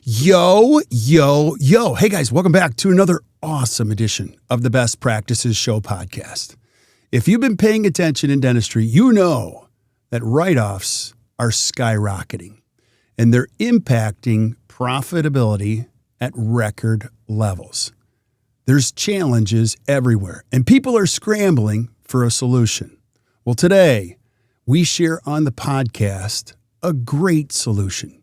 Yo, yo, yo. Hey guys, welcome back to another awesome edition of the Best Practices Show podcast. If you've been paying attention in dentistry, you know that write-offs are skyrocketing and they're impacting profitability at record levels. There's challenges everywhere and people are scrambling for a solution. Well, today we share on the podcast a great solution.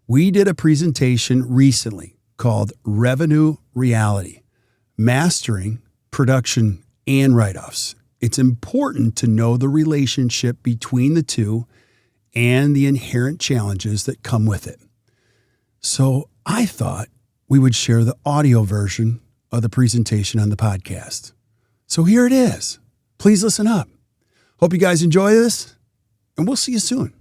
We did a presentation recently called Revenue Reality, Mastering Production and Write-Offs. It's important to know the relationship between the two and the inherent challenges that come with it. So I thought we would share the audio version of the presentation on the podcast. So here it is. Please listen up. Hope you guys enjoy this, and we'll see you soon.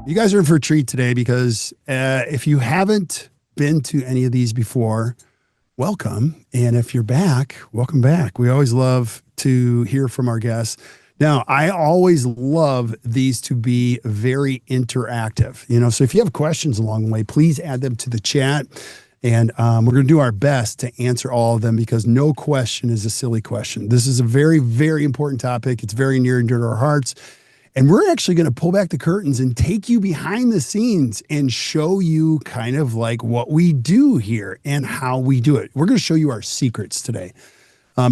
You guys are in for a treat today because if you haven't been to any of these before, welcome. And if you're back, welcome back. We always love to hear from our guests. Now, I always love these to be very interactive, so if you have questions along the way, please add them to the chat. And we're going to do our best to answer all of them because no question is a silly question. This is a very, very important topic. It's very near and dear to our hearts. And we're actually going to pull back the curtains and take you behind the scenes and show you kind of like what we do here and how we do it. We're going to show you our secrets today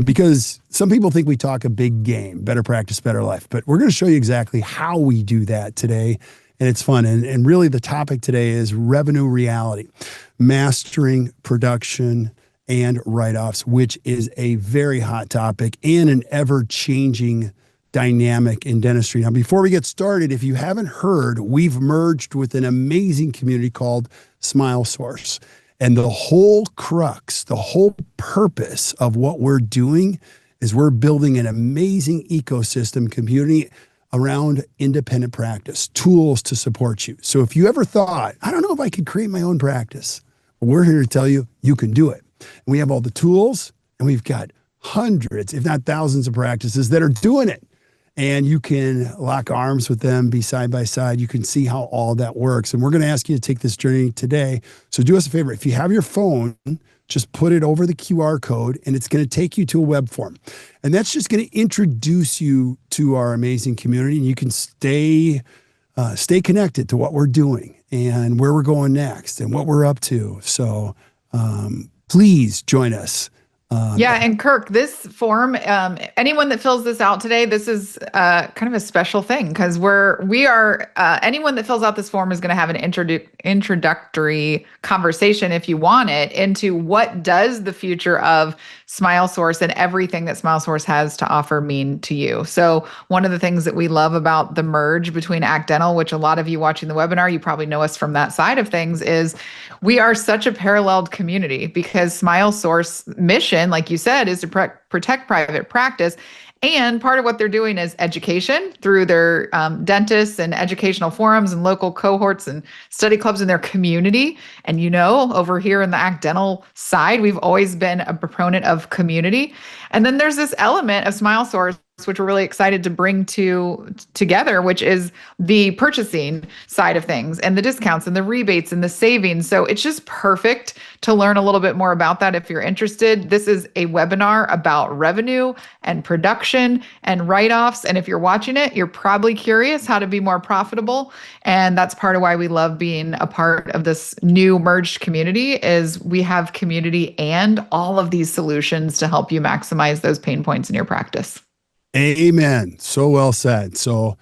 because some people think we talk a big game, better practice, better life. But we're going to show you exactly how we do that today. And it's fun. And really the topic today is revenue reality, mastering production and write-offs, which is a very hot topic and an ever-changing dynamic in dentistry. Now, before we get started, if you haven't heard, we've merged with an amazing community called SmileSource. And the whole crux, the whole purpose of what we're doing is we're building an amazing ecosystem community around independent practice, tools to support you. So if you ever thought, I don't know if I could create my own practice, we're here to tell you, you can do it. And we have all the tools and we've got hundreds, if not thousands of practices that are doing it. And you can lock arms with them, be side by side. You can see how all that works. And we're going to ask you to take this journey today. So do us a favor. If you have your phone, just put it over the QR code and it's going to take you to a web form. And that's just going to introduce you to our amazing community. And you can stay connected to what we're doing and where we're going next and what we're up to. So please join us. And Kirk, this form, anyone that fills this out today, this is kind of a special thing because anyone that fills out this form is going to have an introductory conversation, if you want it, into what does the future of SmileSource and everything that SmileSource has to offer mean to you. So one of the things that we love about the merge between Act Dental, which a lot of you watching the webinar, you probably know us from that side of things, is we are such a paralleled community because SmileSource mission, like you said, is to protect private practice. And part of what they're doing is education through their dentists and educational forums and local cohorts and study clubs in their community. And over here in the Act Dental side, we've always been a proponent of community. And then there's this element of SmileSource, which we're really excited to bring together, which is the purchasing side of things and the discounts and the rebates and the savings. So it's just perfect to learn a little bit more about that if you're interested. This is a webinar about revenue and production and write-offs. And if you're watching it, you're probably curious how to be more profitable. And that's part of why we love being a part of this new merged community is we have community and all of these solutions to help you maximize those pain points in your practice. Amen. So well said. So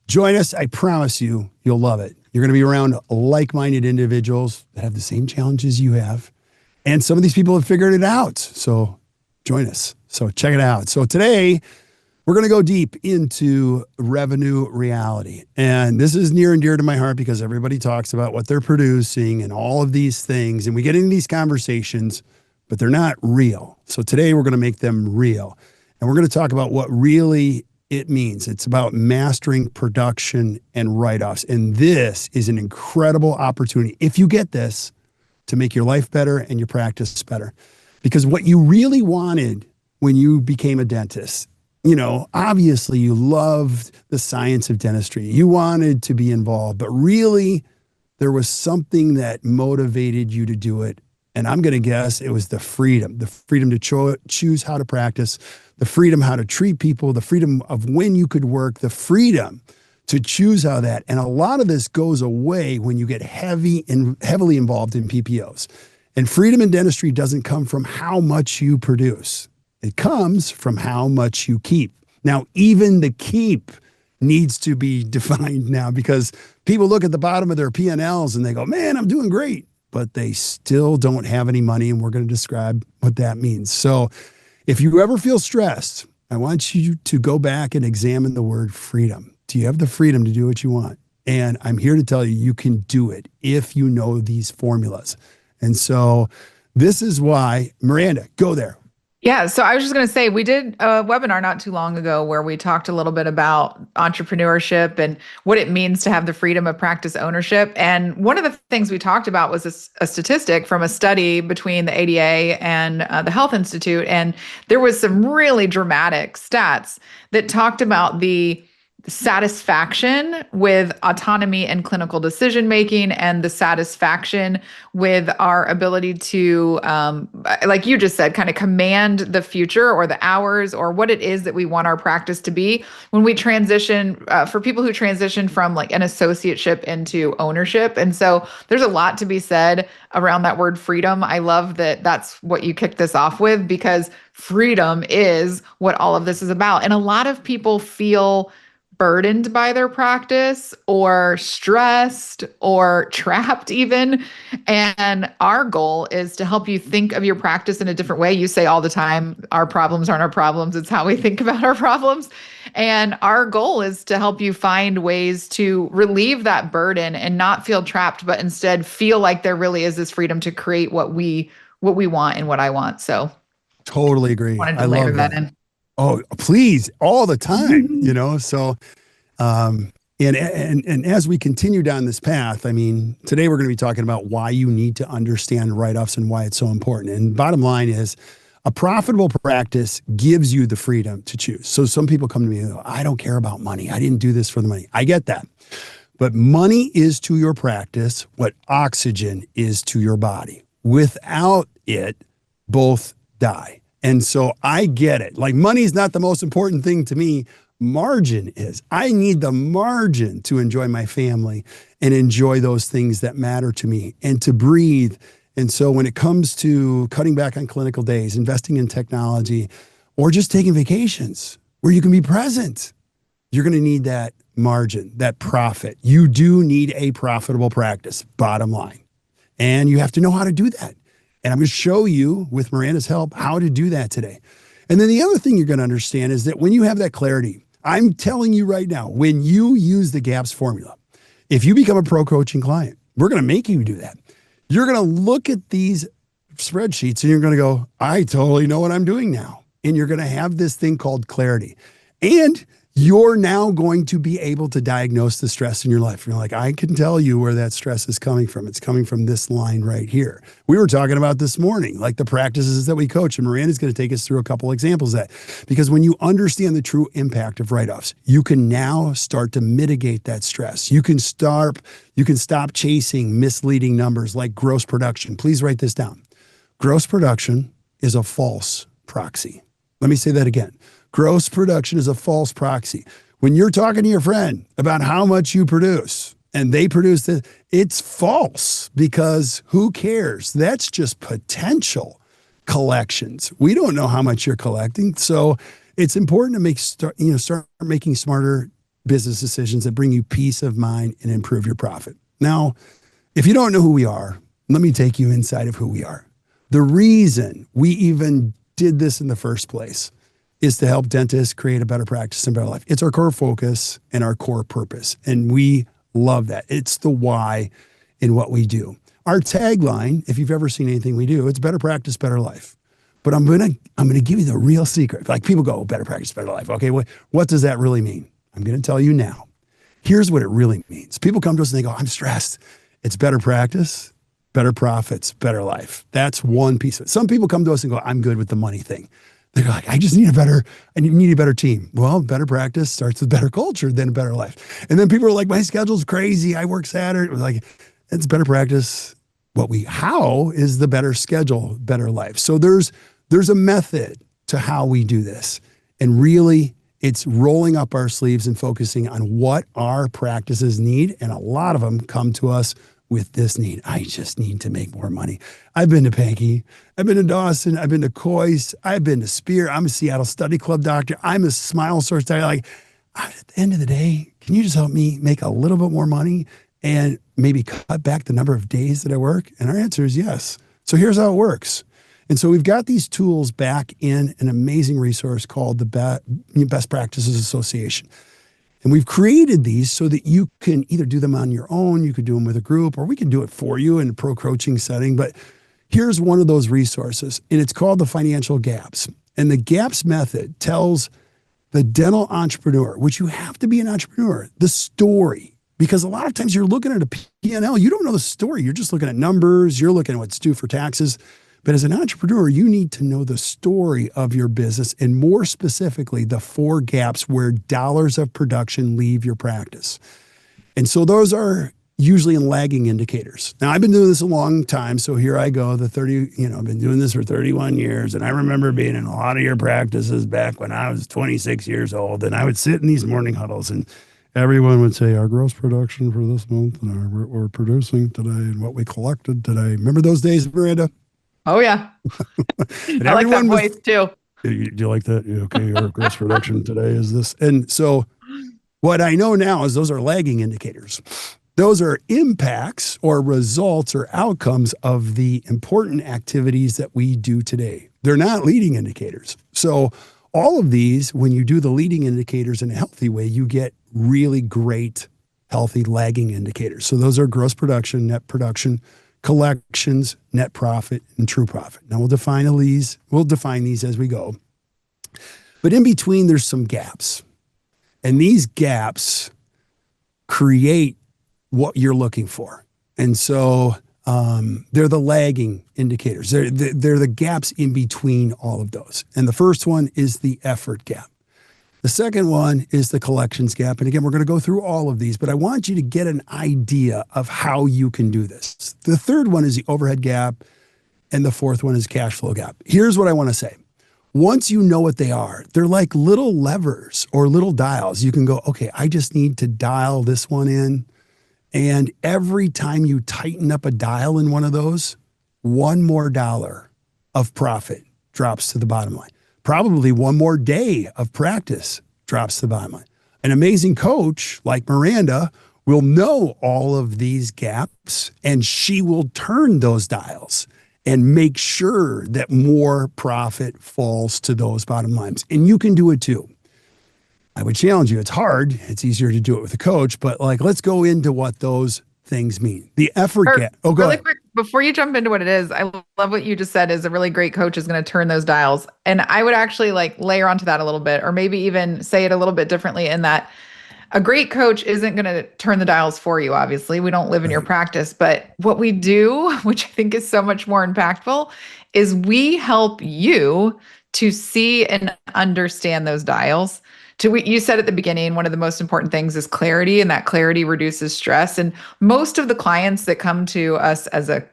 join us. I promise you'll love it. You're going to be around like-minded individuals that have the same challenges you have. And some of these people have figured it out. So join us. So check it out. So today We're going to go deep into revenue reality. And this is near and dear to my heart because everybody talks about what they're producing and all of these things. And we get into these conversations, but they're not real. So today we're going to make them real. And we're going to talk about what really it means. It's about mastering production and write-offs. And this is an incredible opportunity, if you get this, to make your life better and your practice better. Because what you really wanted when you became a dentist, obviously you loved the science of dentistry. You wanted to be involved, but really there was something that motivated you to do it. And I'm going to guess it was the freedom to choose how to practice, the freedom how to treat people, the freedom of when you could work, the freedom to choose how that. And a lot of this goes away when you get heavily involved in PPOs. And freedom in dentistry doesn't come from how much you produce. It comes from how much you keep. Now, even the keep needs to be defined now because people look at the bottom of their P&Ls and they go, man, I'm doing great, but they still don't have any money. And we're going to describe what that means. So if you ever feel stressed, I want you to go back and examine the word freedom. Do you have the freedom to do what you want? And I'm here to tell you, you can do it if you know these formulas. And so this is why, Miranda, go there. Yeah, so I was just going to say, we did a webinar not too long ago where we talked a little bit about entrepreneurship and what it means to have the freedom of practice ownership. And one of the things we talked about was a statistic from a study between the ADA and the Health Institute. And there was some really dramatic stats that talked about the satisfaction with autonomy and clinical decision making and the satisfaction with our ability to, like you just said, kind of command the future or the hours or what it is that we want our practice to be when we transition, for people who transition from like an associateship into ownership. And so there's a lot to be said around that word freedom. I love that that's what you kicked this off with, because freedom is what all of this is about. And a lot of people feel burdened by their practice or stressed or trapped even. And our goal is to help you think of your practice in a different way. You say all the time, our problems aren't our problems. It's how we think about our problems. And our goal is to help you find ways to relieve that burden and not feel trapped, but instead feel like there really is this freedom to create what we want and what I want. So totally agree. Wanted to layer that in. Oh, please, all the time, so, and as we continue down this path, I mean, today we're going to be talking about why you need to understand write-offs and why it's so important. And bottom line is a profitable practice gives you the freedom to choose. So some people come to me and go, I don't care about money. I didn't do this for the money. I get that. But money is to your practice what oxygen is to your body. Without it, both die. And so I get it. Like, money is not the most important thing to me. Margin is. I need the margin to enjoy my family and enjoy those things that matter to me and to breathe. And so when it comes to cutting back on clinical days, investing in technology, or just taking vacations where you can be present, you're going to need that margin, that profit. You do need a profitable practice, bottom line. And you have to know how to do that. And I'm going to show you, with Miranda's help, how to do that today. And then the other thing you're going to understand is that when you have that clarity, I'm telling you right now, when you use the GAPS formula, if you become a pro coaching client, we're going to make you do that. You're going to look at these spreadsheets and you're going to go, I totally know what I'm doing now. And you're going to have this thing called clarity. And you're now going to be able to diagnose the stress in your life. You're like, I can tell you where that stress is coming from. It's coming from this line right here. We were talking about this morning, like the practices that we coach, and Miranda's going to take us through a couple examples of that. Because when you understand the true impact of write-offs, you can now start to mitigate that stress. You can stop chasing misleading numbers like gross production. Please write this down. Gross production is a false proxy. Let me say that again. Gross production is a false proxy. When you're talking to your friend about how much you produce and they produce this, it's false, because who cares? That's just potential collections. We don't know how much you're collecting. So it's important to start making smarter business decisions that bring you peace of mind and improve your profit. Now, if you don't know who we are, let me take you inside of who we are. The reason we even did this in the first place is to help dentists create a better practice and better life. It's our core focus and our core purpose. And we love that. It's the why in what we do. Our tagline, if you've ever seen anything we do, it's better practice, better life. But I'm gonna give you the real secret. Like people go, better practice, better life. Okay, what does that really mean? I'm gonna tell you now. Here's what it really means. People come to us and they go, I'm stressed. It's better practice, better profits, better life. That's one piece of it. Some people come to us and go, I'm good with the money thing. They're like, I need a better team. Well, better practice starts with better culture, then a better life. And then people are like, my schedule's crazy. I work Saturday. Like, it's better practice. How is the better schedule, better life? So there's a method to how we do this. And really, it's rolling up our sleeves and focusing on what our practices need. And a lot of them come to us with this need. I just need to make more money. I've been to Panky. I've been to Dawson. I've been to Coyce. I've been to Spear. I'm a Seattle Study Club doctor. I'm a Smile Source doctor. Like, at the end of the day, can you just help me make a little bit more money and maybe cut back the number of days that I work? And our answer is yes. So here's how it works. And so we've got these tools back in an amazing resource called the Best Practices Association. And we've created these so that you can either do them on your own, you could do them with a group, or we can do it for you in a pro coaching setting. But here's one of those resources, and it's called the financial gaps. And the gaps method tells the dental entrepreneur, which you have to be an entrepreneur, the story. Because a lot of times you're looking at a P&L, you don't know the story. You're just looking at numbers, you're looking at what's due for taxes. But as an entrepreneur, you need to know the story of your business, and more specifically, the 4 gaps where dollars of production leave your practice. And so those are usually in lagging indicators. Now, I've been doing this a long time, so here I go, I've been doing this for 31 years, and I remember being in a lot of your practices back when I was 26 years old, and I would sit in these morning huddles, and everyone would say, our gross production for this month, and what we're producing today, and what we collected today. Remember those days, Miranda? Oh, yeah. I like that voice too. Do you like that? Okay, your gross production today is this. And so what I know now is those are lagging indicators. Those are impacts or results or outcomes of the important activities that we do today. They're not leading indicators. So all of these, when you do the leading indicators in a healthy way, you get really great, healthy lagging indicators. So those are gross production, net production, collections, net profit, and true profit. Now we'll define these as we go. But in between, there's some gaps. And these gaps create what you're looking for. And so they're the lagging indicators. They're the gaps in between all of those. And the first one is the effort gap. The second one is the collections gap. And again, we're going to go through all of these, but I want you to get an idea of how you can do this. The third one is the overhead gap. And the fourth one is cash flow gap. Here's what I want to say. Once you know what they are, they're like little levers or little dials. You can go, okay, I just need to dial this one in. And every time you tighten up a dial in one of those, one more dollar of profit drops to the bottom line. Probably one more day of practice drops to the bottom line. An amazing coach like Miranda will know all of these gaps, and she will turn those dials and make sure that more profit falls to those bottom lines. And you can do it too. I would challenge you. It's hard. It's easier to do it with a coach, but let's go into what those things mean. The effort gap. Oh, go ahead. Quick, before you jump into what it is, I love what you just said is a really great coach is going to turn those dials. And I would actually layer onto that a little bit, or maybe even say it a little bit differently in that a great coach isn't going to turn the dials for you. Obviously, we don't live in your practice, but what we do, which I think is so much more impactful, is we help you to see and understand those dials. You said at the beginning, one of the most important things is clarity, and that clarity reduces stress. And most of the clients that come to us as a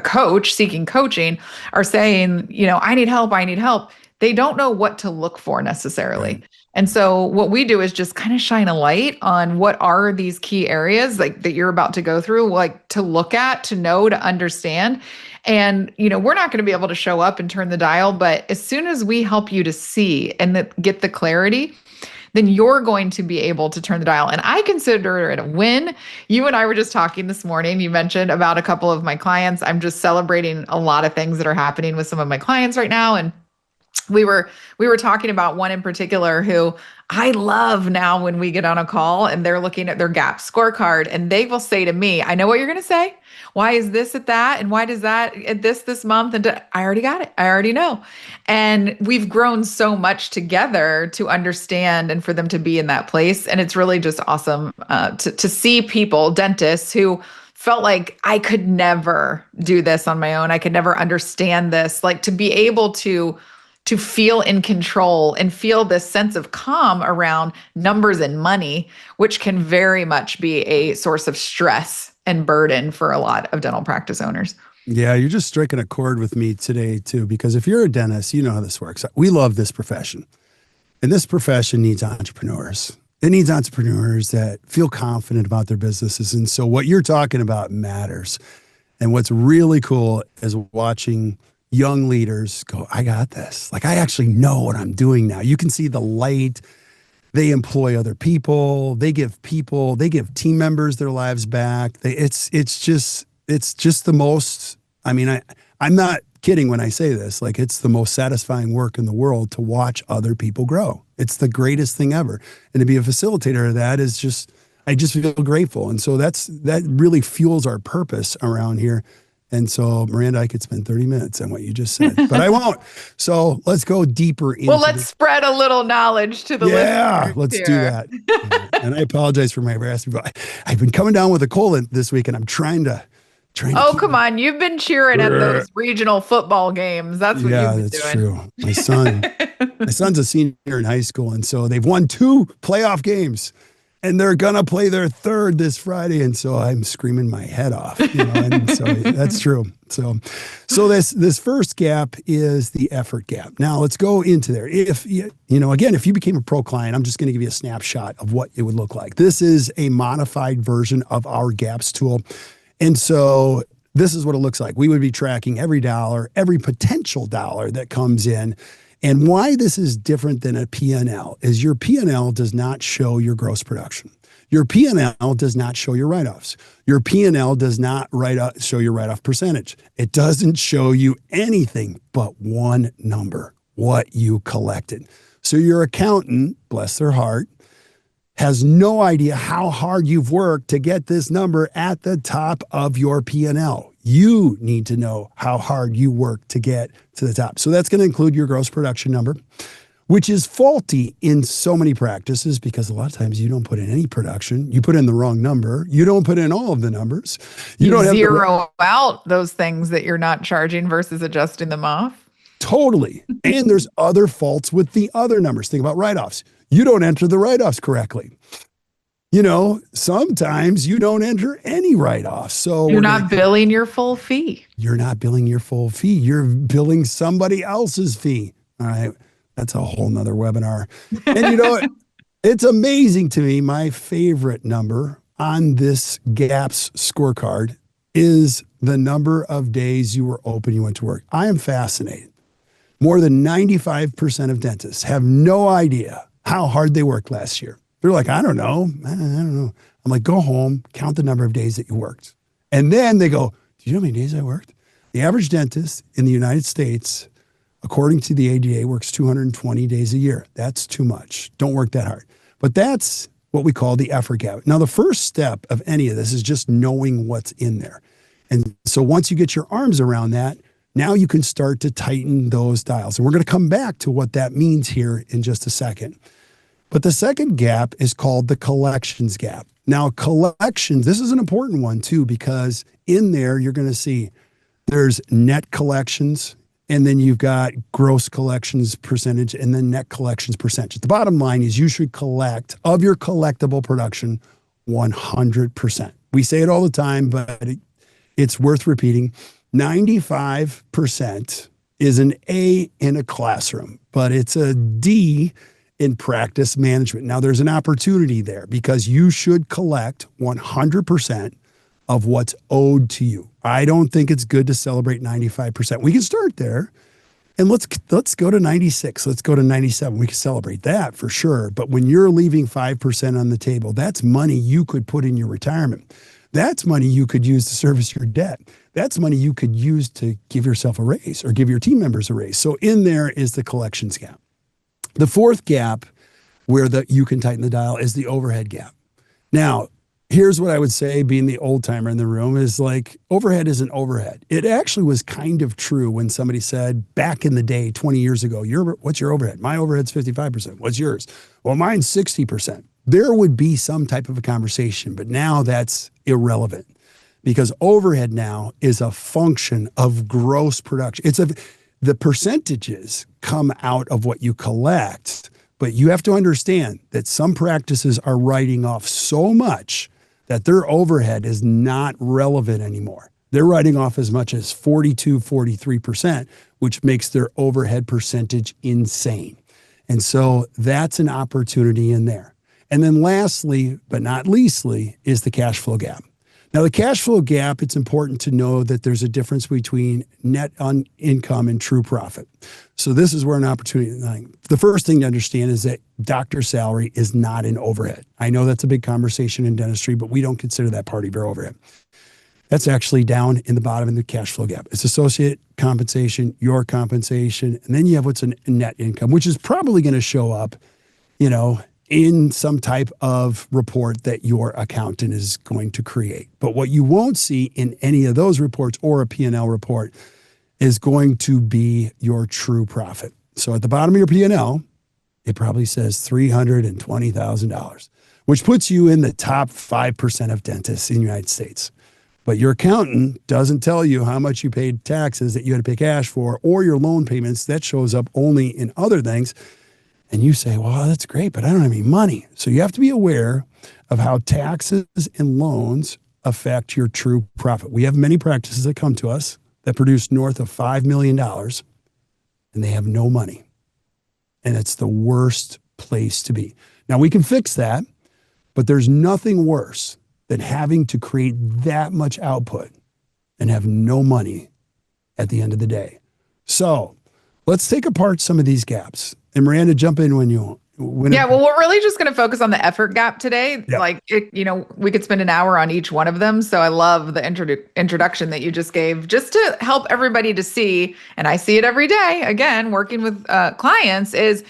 coach seeking coaching are saying, I need help. I need help. They don't know what to look for necessarily. Right. And so what we do is just kind of shine a light on what are these key areas that you're about to go through, to look at, to know, to understand. And, we're not going to be able to show up and turn the dial, but as soon as we help you to see and get the clarity, then you're going to be able to turn the dial. And I consider it a win. You and I were just talking this morning. You mentioned about a couple of my clients. I'm just celebrating a lot of things that are happening with some of my clients right now. And we were talking about one in particular who I love now when we get on a call and they're looking at their gap scorecard and they will say to me, I know what you're going to say. Why is this at that? And why does that at this month? And I already got it. I already know. And we've grown so much together to understand and for them to be in that place. And it's really just awesome to see people, dentists who felt like I could never do this on my own. I could never understand this. Like to be able to feel in control and feel this sense of calm around numbers and money, which can very much be a source of stress and burden for a lot of dental practice owners. Yeah, you're just striking a chord with me today too, because if you're a dentist, you know how this works. We love this profession, and this profession needs entrepreneurs. It needs entrepreneurs that feel confident about their businesses. And so what you're talking about matters. And what's really cool is watching young leaders go, I got this. Like, I actually know what I'm doing now. You can see the light. They employ other people. They give team members their lives back. It's just the most, I mean, I'm not kidding when I say this. Like, it's the most satisfying work in the world to watch other people grow. It's the greatest thing ever. And to be a facilitator of that is just, I just feel grateful. And so that really fuels our purpose around here. And so, Miranda, I could spend 30 minutes on what you just said, but I won't. So let's go deeper into let's spread a little knowledge to the listeners. Yeah, let's do that. And I apologize for my raspy, but I've been coming down with a cold this week, and I'm trying to. Oh, come on. You've been cheering at those regional football games. That's what you've been doing. Yeah, that's true. My son's a senior in high school, and so they've won 2 playoff games. And they're going to play their 3rd this Friday. And so I'm screaming my head off, and so that's true. So this first gap is the effort gap. Now let's go into there. If you became a pro client, I'm just going to give you a snapshot of what it would look like. This is a modified version of our gaps tool. And so this is what it looks like. We would be tracking every dollar, every potential dollar that comes in. And why this is different than a P&L is your P&L does not show your gross production. Your P&L does not show your write-offs. Your P&L does not show your write-off percentage. It doesn't show you anything but one number, what you collected. So your accountant, bless their heart, has no idea how hard you've worked to get this number at the top of your P&L. You need to know how hard you work to get to the top. So that's going to include your gross production number, which is faulty in so many practices because a lot of times you don't put in any production. You put in the wrong number. You don't put in all of the numbers. You don't zero out those things that you're not charging versus adjusting them off. Totally. And there's other faults with the other numbers. Think about write-offs. You don't enter the write-offs correctly. Sometimes you don't enter any write-offs. So you're not billing your full fee. You're not billing your full fee. You're billing somebody else's fee. All right. That's a whole nother webinar. And it's amazing to me. My favorite number on this GAPS scorecard is the number of days you were open, you went to work. I am fascinated. More than 95% of dentists have no idea how hard they worked last year. They're like, I don't know. I'm like, go home, count the number of days that you worked. And then they go, do you know how many days I worked? The average dentist in the United States, according to the ADA, works 220 days a year. That's too much. Don't work that hard. But that's what we call the effort gap. Now, the first step of any of this is just knowing what's in there. And so once you get your arms around that, now you can start to tighten those dials. And we're going to come back to what that means here in just a second. But the second gap is called the collections gap. Now, collections, this is an important one too, because in there you're going to see there's net collections, and then you've got gross collections percentage, and then net collections percentage. The bottom line is you should collect of your collectible production 100%. We say it all the time, but it's worth repeating. 95% is an A in a classroom, but it's a D in practice management. Now, there's an opportunity there because you should collect 100% of what's owed to you. I don't think it's good to celebrate 95%. We can start there And let's go to 96. Let's go to 97. We can celebrate that for sure. But when you're leaving 5% on the table, that's money you could put in your retirement. That's money you could use to service your debt. That's money you could use to give yourself a raise or give your team members a raise. So in there is the collections gap. The fourth gap where you can tighten the dial is the overhead gap. Now, here's what I would say, being the old timer in the room, is like overhead isn't overhead. It actually was kind of true when somebody said back in the day, 20 years ago, what's your overhead? My overhead's 55%. What's yours? Well, mine's 60%. There would be some type of a conversation, but now that's irrelevant because overhead now is a function of gross production. The percentages come out of what you collect, but you have to understand that some practices are writing off so much that their overhead is not relevant anymore. They're writing off as much as 42, 43%, which makes their overhead percentage insane. And so that's an opportunity in there. And then lastly, but not leastly, is the cash flow gap. Now, the cash flow gap, it's important to know that there's a difference between net income and true profit. So this is where an opportunity, the first thing to understand is that doctor salary is not an overhead. I know that's a big conversation in dentistry, but we don't consider that part of your overhead. That's actually down in the bottom in the cash flow gap. It's associate compensation, your compensation, and then you have what's a net income, which is probably going to show up, in some type of report that your accountant is going to create. But what you won't see in any of those reports or a P&L report is going to be your true profit. So at the bottom of your P&L, it probably says $320,000, which puts you in the top 5% of dentists in the United States. But your accountant doesn't tell you how much you paid taxes that you had to pay cash for, or your loan payments. That shows up only in other things. And you say, well, that's great, but I don't have any money. So you have to be aware of how taxes and loans affect your true profit. We have many practices that come to us that produce north of $5 million and they have no money. And it's the worst place to be. Now we can fix that, but there's nothing worse than having to create that much output and have no money at the end of the day. So let's take apart some of these gaps. And Miranda, jump in when you want. Well, we're really just going to focus on the effort gap today. Yep. We could spend an hour on each one of them. So I love the introduction that you just gave, just to help everybody to see, and I see it every day, again, working with clients, is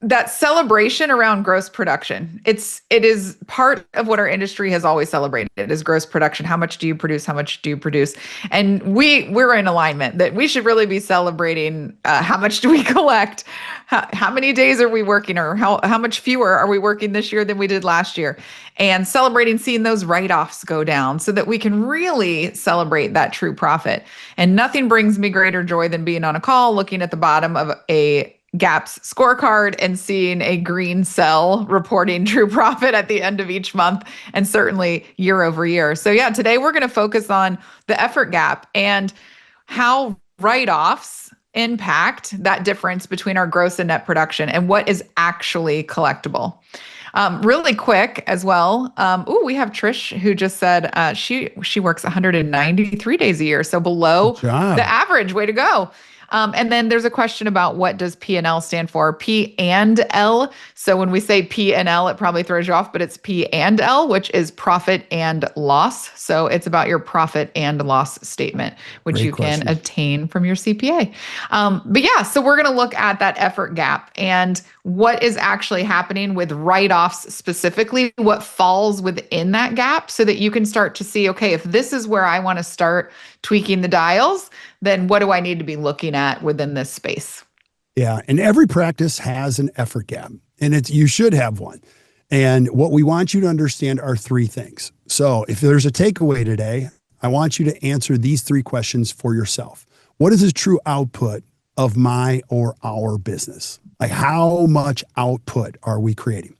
that celebration around gross production. It is part of what our industry has always celebrated, is gross production. How much do you produce? How much do you produce? And we're in alignment that we should really be celebrating how much do we collect? How many days are we working, or how much fewer are we working this year than we did last year? And celebrating seeing those write-offs go down so that we can really celebrate that true profit. And nothing brings me greater joy than being on a call, looking at the bottom of a GAPS scorecard and seeing a green cell reporting true profit at the end of each month, and certainly year over year. So today we're going to focus on the effort gap and how write-offs impact that difference between our gross and net production and what is actually collectible. Really quick as well. We have Trish who just said she works 193 days a year, so below the average. Way to go. And then there's a question about what does P&L stand for? P and L. So when we say P and L, it probably throws you off, but it's P and L, which is profit and loss. So it's about your profit and loss statement, which Great you question. Can obtain from your CPA. So we're going to look at that effort gap and what is actually happening with write-offs specifically, what falls within that gap, so that you can start to see, okay, if this is where I want to start tweaking the dials, then what do I need to be looking at within this space? Yeah. And every practice has an effort gap, and you should have one. And what we want you to understand are three things. So if there's a takeaway today, I want you to answer these three questions for yourself. What is the true output of my or our business? Like, how much output are we creating?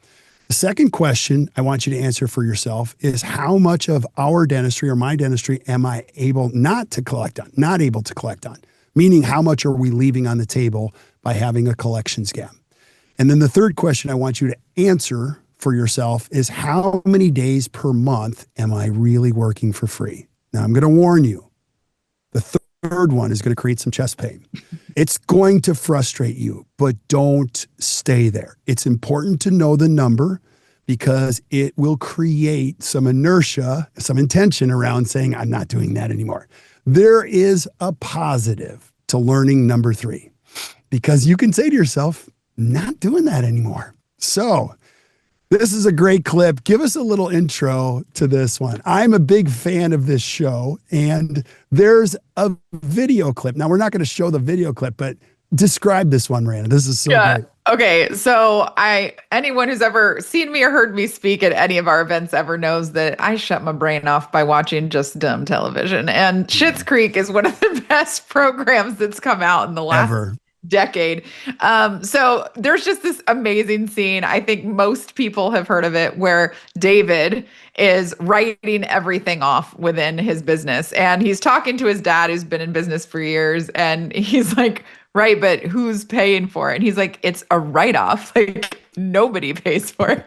The second question I want you to answer for yourself is, how much of our dentistry or my dentistry am I able not to collect on, not able to collect on? Meaning, how much are we leaving on the table by having a collections gap? And then the third question I want you to answer for yourself is, how many days per month am I really working for free? Now, I'm going to warn you, the third one is going to create some chest pain. It's going to frustrate you, but don't stay there. It's important to know the number because it will create some inertia, some intention around saying, I'm not doing that anymore. There is a positive to learning number 3 because you can say to yourself, not doing that anymore. So this is a great clip. Give us a little intro to this one. I'm a big fan of this show, and there's a video clip. Now, we're not going to show the video clip, but describe this one, Miranda. This is so great. Okay. So anyone who's ever seen me or heard me speak at any of our events ever knows that I shut my brain off by watching just dumb television. And Schitt's Creek is one of the best programs that's come out in the last decade. So there's just this amazing scene. I think most people have heard of it where David is writing everything off within his business. And he's talking to his dad who's been in business for years. And he's like, right, but who's paying for it? And he's like, it's a write-off. Like nobody pays for it.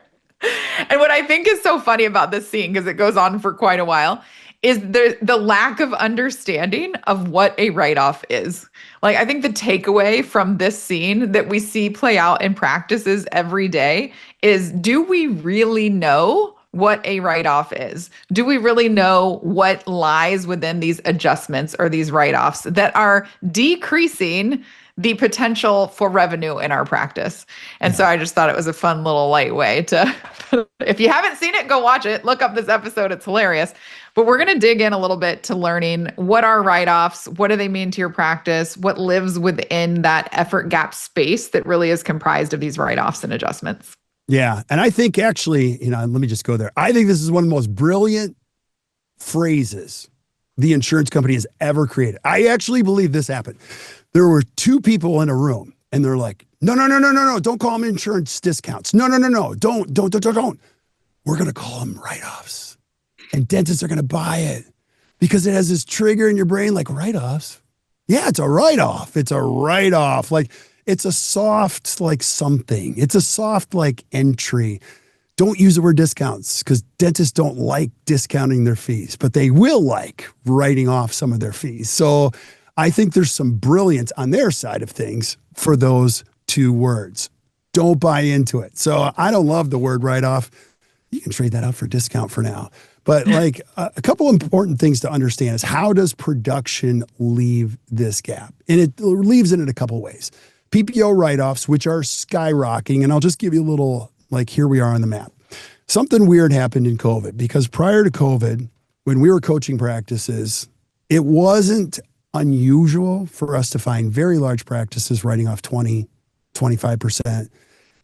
And what I think is so funny about this scene, because it goes on for quite a while, is the lack of understanding of what a write-off is. Like, I think the takeaway from this scene that we see play out in practices every day is, do we really know what a write-off is? Do we really know what lies within these adjustments or these write-offs that are decreasing the potential for revenue in our practice? And so I just thought it was a fun little light way to, if you haven't seen it, go watch it. Look up this episode. It's hilarious. But we're going to dig in a little bit to learning what are write-offs, what do they mean to your practice, what lives within that effort gap space that really is comprised of these write-offs and adjustments. Yeah. And I think actually, let me just go there. I think this is one of the most brilliant phrases the insurance company has ever created. I actually believe this happened. There were 2 people in a room and they're like, no, don't call them insurance discounts. No, don't. We're going to call them write-offs. And dentists are going to buy it because it has this trigger in your brain like write-offs. Yeah, it's a write-off. It's a write-off. Like it's a soft like something. It's a soft like entry. Don't use the word discounts because dentists don't like discounting their fees, but they will like writing off some of their fees. So I think there's some brilliance on their side of things for those 2 words. Don't buy into it. So I don't love the word write-off. You can trade that out for discount for now. But like a couple important things to understand is, how does production leave this gap? And it leaves it in a couple ways. PPO write-offs, which are skyrocketing. And I'll just give you a little, like, here we are on the map. Something weird happened in COVID, because prior to COVID, when we were coaching practices, it wasn't unusual for us to find very large practices writing off 20, 25%.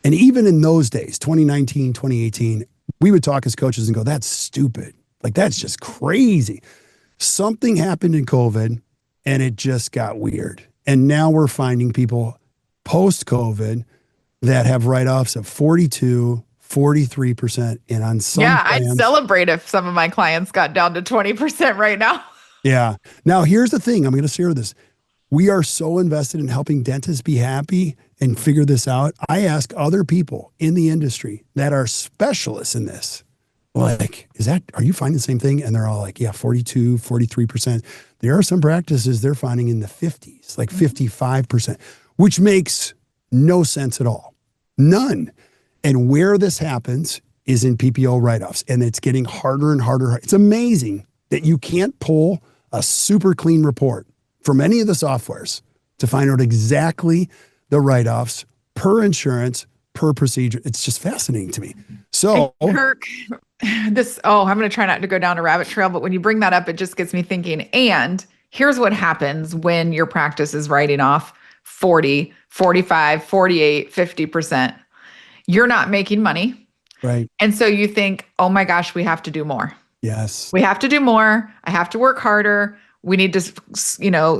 And even in those days, 2019, 2018, we would talk as coaches and go, that's stupid. Like, that's just crazy. Something happened in COVID and it just got weird. And now we're finding people post-COVID that have write-offs of 42, 43%. And on some plans, I'd celebrate if some of my clients got down to 20% right now. Yeah. Now, here's the thing. I'm going to share this. We are so invested in helping dentists be happy and figure this out. I ask other people in the industry that are specialists in this, like, are you finding the same thing? And they're all like, yeah, 42, 43%. There are some practices they're finding in the 50s, like 55%, which makes no sense at all. None. And where this happens is in PPO write-offs, and it's getting harder and harder. It's amazing that you can't pull a super clean report from any of the softwares to find out exactly the write-offs per insurance, per procedure. It's just fascinating to me. So, and Kirk, I'm going to try not to go down a rabbit trail, but when you bring that up, it just gets me thinking. And here's what happens when your practice is writing off 40, 45, 48, 50%. You're not making money. Right. And so you think, oh my gosh, we have to do more. Yes. We have to do more. I have to work harder. We need to,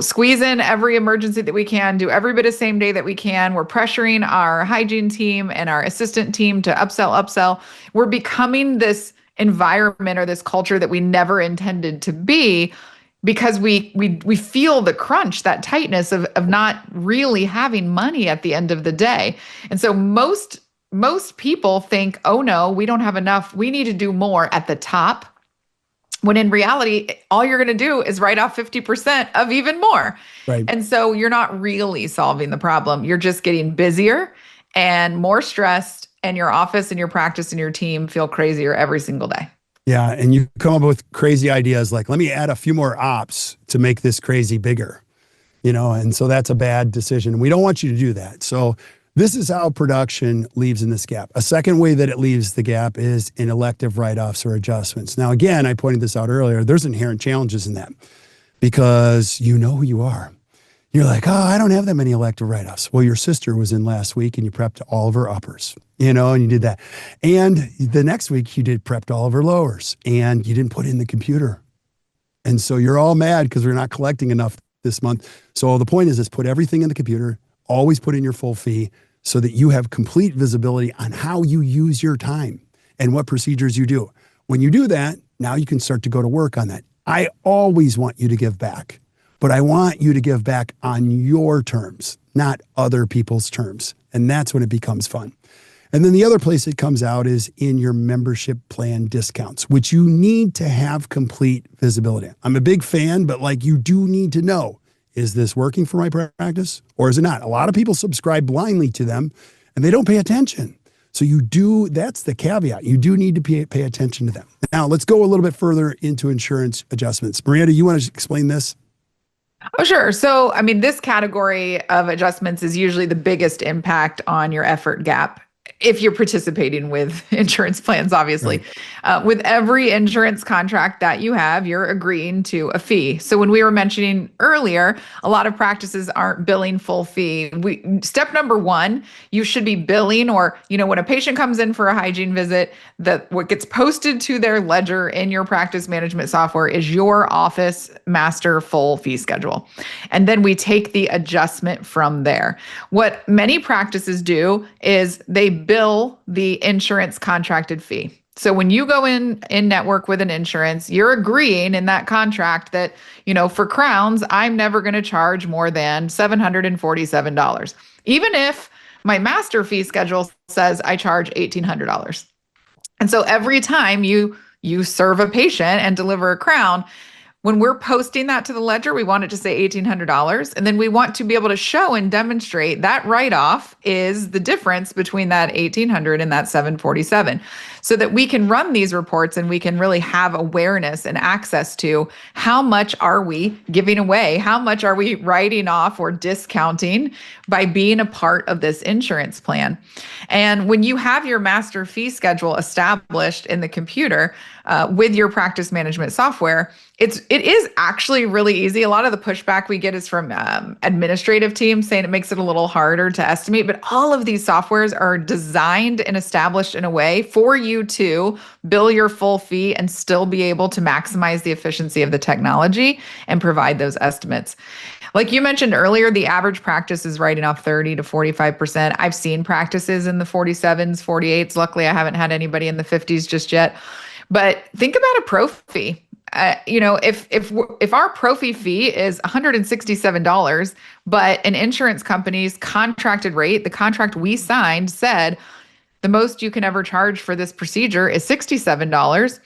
squeeze in every emergency that we can, do every bit of same day that we can. We're pressuring our hygiene team and our assistant team to upsell. We're becoming this environment or this culture that we never intended to be, because we feel the crunch, that tightness of not really having money at the end of the day. And so most people think, oh no, we don't have enough. We need to do more at the top. When in reality, all you're going to do is write off 50% of even more. Right. And so you're not really solving the problem. You're just getting busier and more stressed, and your office and your practice and your team feel crazier every single day. Yeah. And you come up with crazy ideas like, let me add a few more ops to make this crazy bigger, and so that's a bad decision. We don't want you to do that. So this is how production leaves in this gap. A second way that it leaves the gap is in elective write-offs or adjustments. Now, again, I pointed this out earlier, there's inherent challenges in that because you know who you are. You're like, oh, I don't have that many elective write-offs. Well, your sister was in last week and you prepped all of her uppers, and you did that. And the next week you did prepped all of her lowers and you didn't put in the computer. And so you're all mad because we're not collecting enough this month. So the point is put everything in the computer, always put in your full fee so that you have complete visibility on how you use your time and what procedures you do. When you do that, now you can start to go to work on that. I always want you to give back. But I want you to give back on your terms, not other people's terms. And that's when it becomes fun. And then the other place it comes out is in your membership plan discounts, which you need to have complete visibility. I'm a big fan, but you do need to know, is this working for my practice or is it not? A lot of people subscribe blindly to them and they don't pay attention. So that's the caveat. You do need to pay attention to them. Now let's go a little bit further into insurance adjustments. Miranda, you want to explain this? Oh, sure. So, this category of adjustments is usually the biggest impact on your effort gap if you're participating with insurance plans, obviously. Right. With every insurance contract that you have, you're agreeing to a fee. So when we were mentioning earlier, a lot of practices aren't billing full fee. Step number one, you should be billing, or, when a patient comes in for a hygiene visit, what gets posted to their ledger in your practice management software is your office master full fee schedule. And then we take the adjustment from there. What many practices do is they bill the insurance contracted fee. So when you go in network with an insurance, you're agreeing in that contract that, for crowns, I'm never going to charge more than $747, even if my master fee schedule says I charge $1,800. And so every time you serve a patient and deliver a crown, when we're posting that to the ledger, we want it to say $1,800. And then we want to be able to show and demonstrate that write-off is the difference between that $1,800 and that $747, so that we can run these reports and we can really have awareness and access to how much are we giving away? How much are we writing off or discounting by being a part of this insurance plan? And when you have your master fee schedule established in the computer with your practice management software, it is actually really easy. A lot of the pushback we get is from administrative teams saying it makes it a little harder to estimate, but all of these softwares are designed and established in a way for you to bill your full fee and still be able to maximize the efficiency of the technology and provide those estimates. Like you mentioned earlier, the average practice is writing off 30 to 45%. I've seen practices in the 47s, 48s. Luckily, I haven't had anybody in the 50s just yet. But think about a pro fee. If our pro fee is $167, but an insurance company's contracted rate, the contract we signed said the most you can ever charge for this procedure is $67.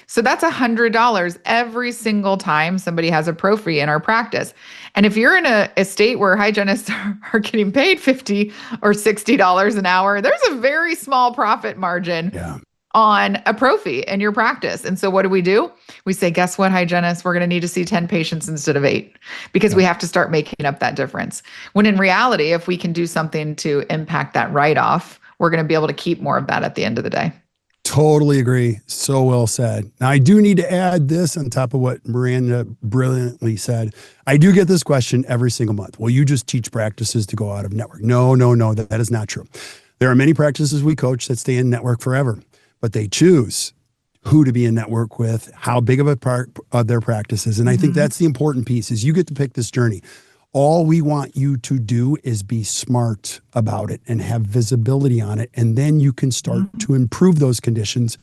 So that's $100 every single time somebody has a pro fee in our practice. And if you're in a state where hygienists are getting paid $50 or $60 an hour, there's a very small profit margin. Yeah. On a pro fee in your practice. And so what do? We say, guess what, hygienists, we're going to need to see 10 patients instead of 8 because we have to start making up that difference. When in reality, if we can do something to impact that write-off, we're going to be able to keep more of that at the end of the day. Totally agree. So well said. Now, I do need to add this on top of what Miranda brilliantly said. I do get this question every single month. Well, you just teach practices to go out of network. No, that is not true. There are many practices we coach that stay in network forever, but they choose who to be in network with, how big of a part of their practice is. And I think that's the important piece is you get to pick this journey. All we want you to do is be smart about it and have visibility on it. And then you can start to improve those conditions.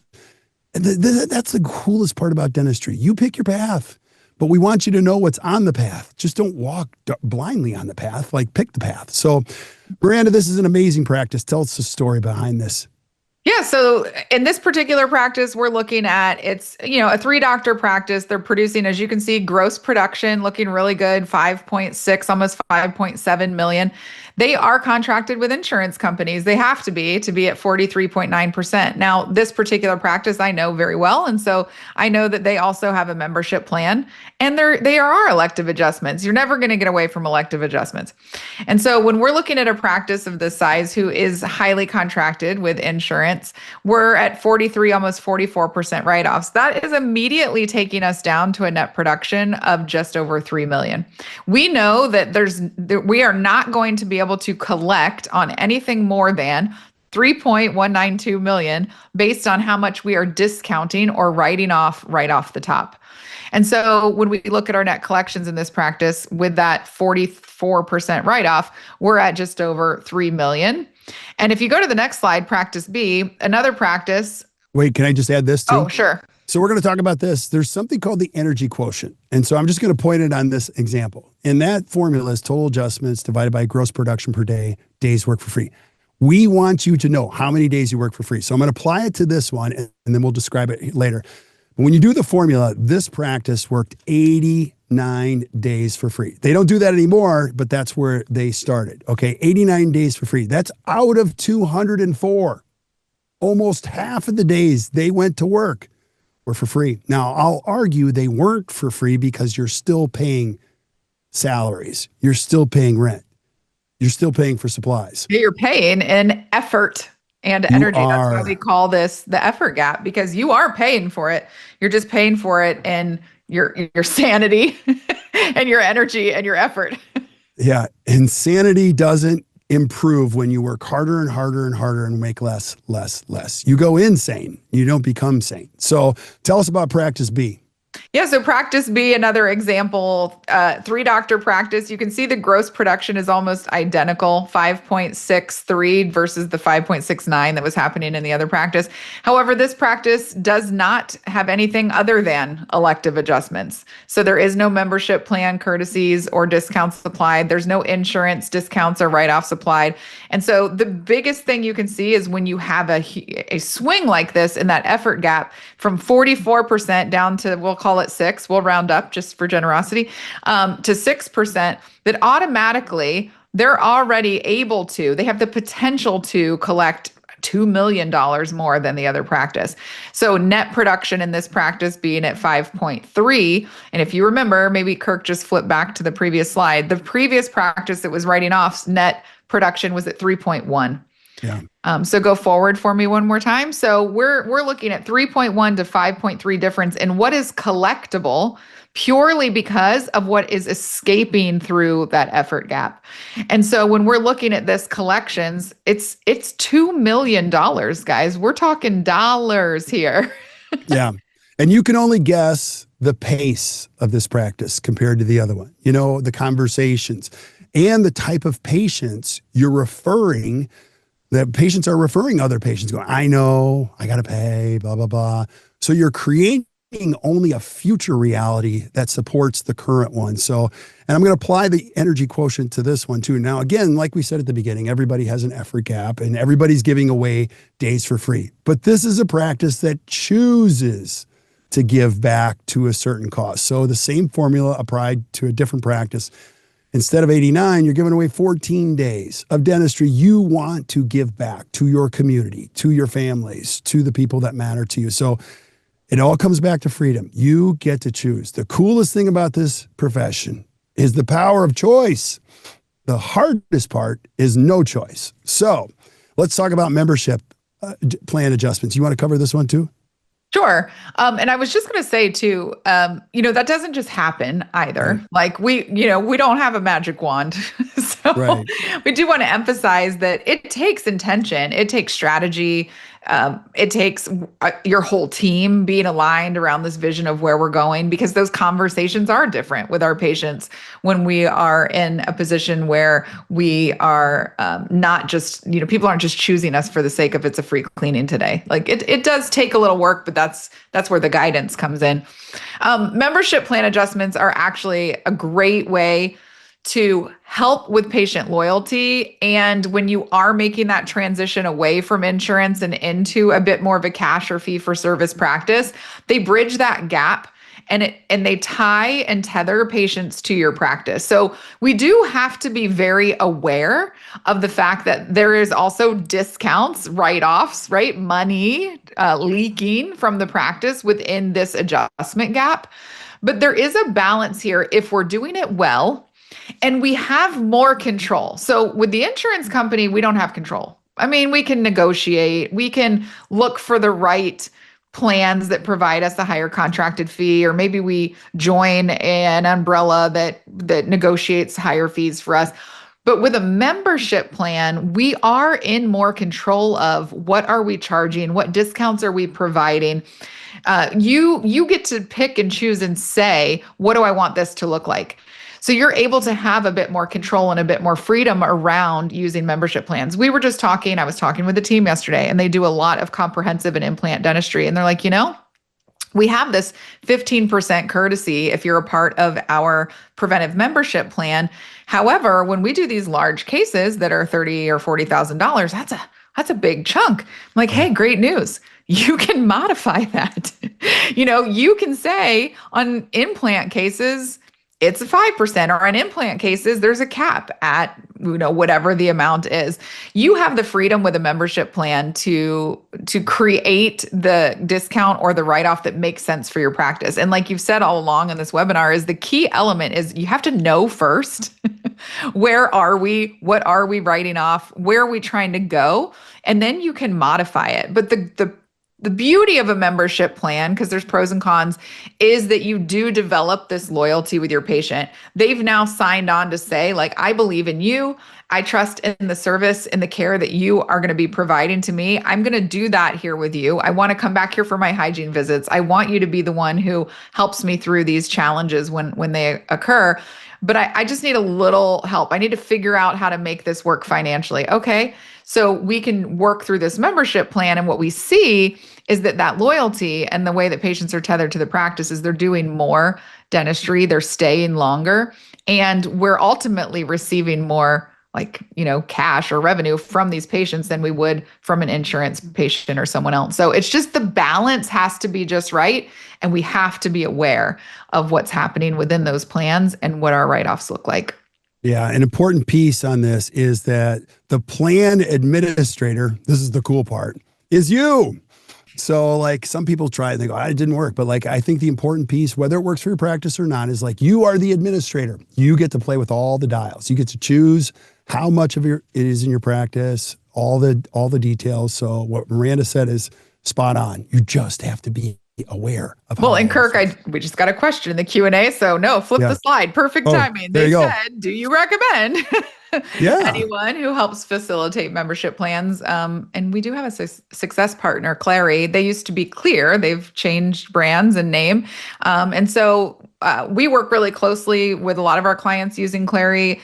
And that's the coolest part about dentistry. You pick your path, but we want you to know what's on the path. Just don't walk blindly on the path, pick the path. So Miranda, this is an amazing practice. Tell us the story behind this. Yeah, so in this particular practice, we're looking at it's, a three doctor practice. They're producing, as you can see, gross production looking really good, 5.6, almost 5.7 million. They are contracted with insurance companies. They have to be at 43.9%. Now, this particular practice I know very well. And so I know that they also have a membership plan and they are elective adjustments. You're never going to get away from elective adjustments. And so when we're looking at a practice of this size who is highly contracted with insurance, we're at 43, almost 44% write-offs. That is immediately taking us down to a net production of just over 3 million. We know that we are not going to be able to collect on anything more than 3.192 million based on how much we are discounting or writing off right off the top. And so when we look at our net collections in this practice with that 44% write-off, we're at just over 3 million. And if you go to the next slide, practice B, another practice. Wait, can I just add this too? Oh, sure. So we're going to talk about this. There's something called the energy quotient. And so I'm just going to point it on this example. And that formula is total adjustments divided by gross production per day, days work for free. We want you to know how many days you work for free. So I'm going to apply it to this one, and then we'll describe it later. But when you do the formula, this practice worked 89 days for free. They don't do that anymore, but that's where they started. Okay, 89 days for free. That's out of 204. Almost half of the days they went to work were for free. Now, I'll argue they weren't for free because you're still paying salaries. You're still paying rent. You're still paying for supplies. You're paying in effort and energy. That's why we call this the effort gap, because you are paying for it. You're just paying for it in your sanity and your energy and your effort. Yeah. Insanity doesn't improve when you work harder and harder and harder and make less. You go insane. You don't become sane. So tell us about practice B. Yeah, so practice B, another example, three doctor practice. You can see the gross production is almost identical, 5.63 versus the 5.69 that was happening in the other practice. However, this practice does not have anything other than elective adjustments. So there is no membership plan courtesies or discounts applied. There's no insurance discounts or write-offs applied. And so the biggest thing you can see is when you have a swing like this in that effort gap from 44% down to, we'll call it 6, we'll round up just for generosity, to 6%, that automatically they're already able to, they have the potential to collect $2 million more than the other practice. So net production in this practice being at 5.3. And if you remember, maybe Kirk just flipped back to the previous slide. The previous practice that was writing off net production was at 3.1. Yeah. So go forward for me one more time. So we're looking at 3.1 to 5.3 difference in what is collectible purely because of what is escaping through that effort gap. And so when we're looking at this collections, it's $2 million, guys. We're talking dollars here. Yeah. And you can only guess the pace of this practice compared to the other one. You know, the conversations and the type of patients you're referring. The patients are referring other patients going, I know, I got to pay, blah, blah, blah. So you're creating only a future reality that supports the current one. So, and I'm going to apply the energy quotient to this one too. Now, again, like we said at the beginning, everybody has an effort gap and everybody's giving away days for free. But this is a practice that chooses to give back to a certain cost. So the same formula applied to a different practice. Instead of 89, you're giving away 14 days of dentistry. You want to give back to your community, to your families, to the people that matter to you. So it all comes back to freedom. You get to choose. The coolest thing about this profession is the power of choice. The hardest part is no choice. So let's talk about membership plan adjustments. You want to cover this one too? Sure. And I was just going to say too, that doesn't just happen either. Right. Like we don't have a magic wand. So Right. we do want to emphasize that it takes intention. It takes strategy. It takes your whole team being aligned around this vision of where we're going, because those conversations are different with our patients when we are in a position where we are not just, people aren't just choosing us for the sake of it's a free cleaning today. Like it does take a little work, but that's where the guidance comes in. Membership plan adjustments are actually a great way to help with patient loyalty. And when you are making that transition away from insurance and into a bit more of a cash or fee for service practice, they bridge that gap and they tie and tether patients to your practice. So we do have to be very aware of the fact that there is also discounts, write-offs, right? Money leaking from the practice within this adjustment gap. But there is a balance here if we're doing it well and we have more control. So with the insurance company, we don't have control. I mean, we can negotiate, we can look for the right plans that provide us a higher contracted fee, or maybe we join an umbrella that negotiates higher fees for us. But with a membership plan, we are in more control of what are we charging, what discounts are we providing. You get to pick and choose and say, what do I want this to look like? So you're able to have a bit more control and a bit more freedom around using membership plans. I was talking with the team yesterday, and they do a lot of comprehensive and implant dentistry. And they're like, we have this 15% courtesy if you're a part of our preventive membership plan. However, when we do these large cases that are $30,000 or $40,000, that's a big chunk. I'm like, hey, great news. You can modify that. You can say on implant cases, it's a 5%, or in implant cases, there's a cap at, whatever the amount is. You have the freedom with a membership plan to create the discount or the write-off that makes sense for your practice. And like you've said all along in this webinar, is the key element is you have to know first, where are we? What are we writing off? Where are we trying to go? And then you can modify it. But the beauty of a membership plan, because there's pros and cons, is that you do develop this loyalty with your patient. They've now signed on to say, like, I believe in you. I trust in the service and the care that you are going to be providing to me. I'm going to do that here with you. I want to come back here for my hygiene visits. I want you to be the one who helps me through these challenges when they occur. But I just need a little help. I need to figure out how to make this work financially. Okay. So we can work through this membership plan. And what we see is that loyalty and the way that patients are tethered to the practice is they're doing more dentistry, they're staying longer, and we're ultimately receiving more cash or revenue from these patients than we would from an insurance patient or someone else. So it's just the balance has to be just right. And we have to be aware of what's happening within those plans and what our write-offs look like. Yeah. An important piece on this is that the plan administrator, this is the cool part, is you. So some people try and they go, it didn't work. But I think the important piece, whether it works for your practice or not, is you are the administrator. You get to play with all the dials. You get to choose how much of it is in your practice, all the details. So what Miranda said is spot on. You just have to be aware of. Well, and Kirk, we just got a question in the Q&A. So flip the slide. Perfect timing. They said, do you recommend anyone who helps facilitate membership plans? And we do have a success partner, Clary. They used to be Clear. They've changed brands and name. And so we work really closely with a lot of our clients using Clary.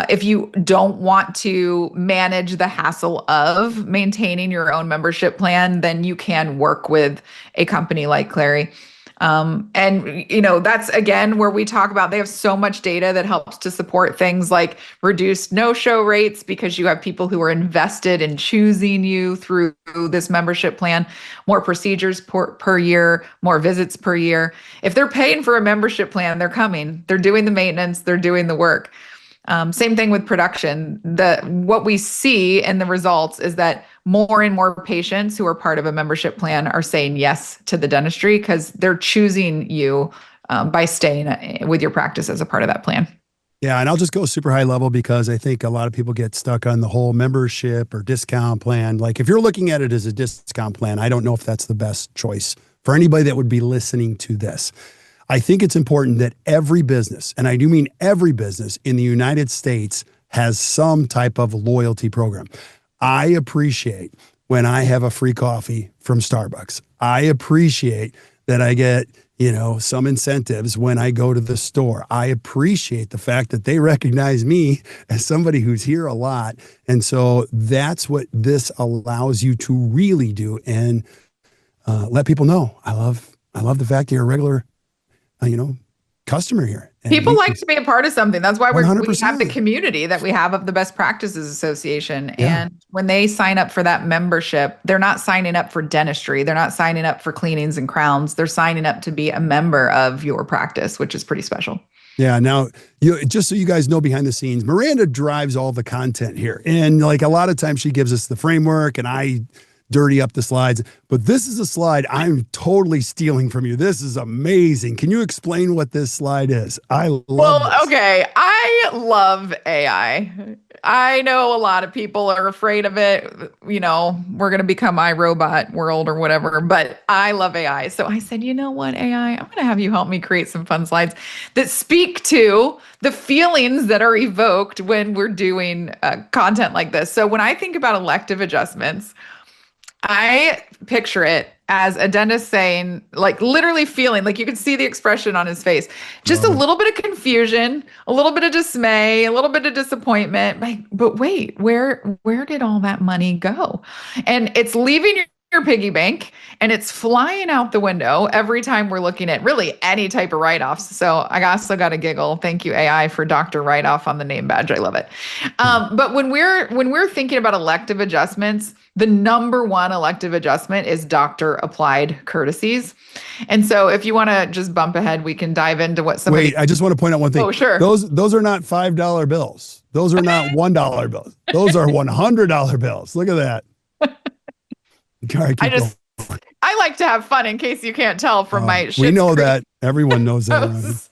If you don't want to manage the hassle of maintaining your own membership plan, then you can work with a company like Clary. That's again where we talk about they have so much data that helps to support things like reduced no-show rates because you have people who are invested in choosing you through this membership plan, more procedures per year, more visits per year. If they're paying for a membership plan, they're coming, they're doing the maintenance, they're doing the work. Same thing with production. What we see in the results is that more and more patients who are part of a membership plan are saying yes to the dentistry because they're choosing you by staying with your practice as a part of that plan. Yeah, and I'll just go super high level because I think a lot of people get stuck on the whole membership or discount plan. If you're looking at it as a discount plan, I don't know if that's the best choice for anybody that would be listening to this. I think it's important that every business, and I do mean every business in the United States, has some type of loyalty program. I appreciate when I have a free coffee from Starbucks. I appreciate that I get, some incentives when I go to the store. I appreciate the fact that they recognize me as somebody who's here a lot. And so that's what this allows you to really do and let people know. I love the fact that you're a regular customer here. and People we like to be a part of something. That's why we have the 100%. community that we have of the Best Practices Association. Yeah. And when they sign up for that membership, they're not signing up for dentistry. They're not signing up for cleanings and crowns. They're signing up to be a member of your practice, which is pretty special. Yeah. Now, just so you guys know behind the scenes, Miranda drives all the content here. And like a lot of times she gives us the framework and I dirty up the slides. But this is a slide I'm totally stealing from you. This is amazing. Can you explain what this slide is? I love this. Okay. I love AI. I know a lot of people are afraid of it. You know, we're going to become iRobot world or whatever, but I love AI. So I said, you know what, AI, I'm going to have you help me create some fun slides that speak to the feelings that are evoked when we're doing content like this. So when I think about elective adjustments, I picture it as a dentist saying, like literally feeling, like you can see the expression on his face, just a little bit of confusion, a little bit of dismay, a little bit of disappointment. Like, but wait, where did all that money go? And it's leaving your piggy bank and it's flying out the window every time we're looking at really any type of write-offs. So I also got a giggle. Thank you, AI, for Dr. Write-Off on the name badge. I love it. But when we're thinking about elective adjustments, the number one elective adjustment is doctor applied courtesies. And so if you want to just bump ahead, we can dive into what some Wait, I just want to point out one thing. Oh, sure. Those are not $5 bills. Those are not $1 bills. Those are $100 bills. Look at that. Right, I like to have fun in case you can't tell from my we know that. Everyone knows that.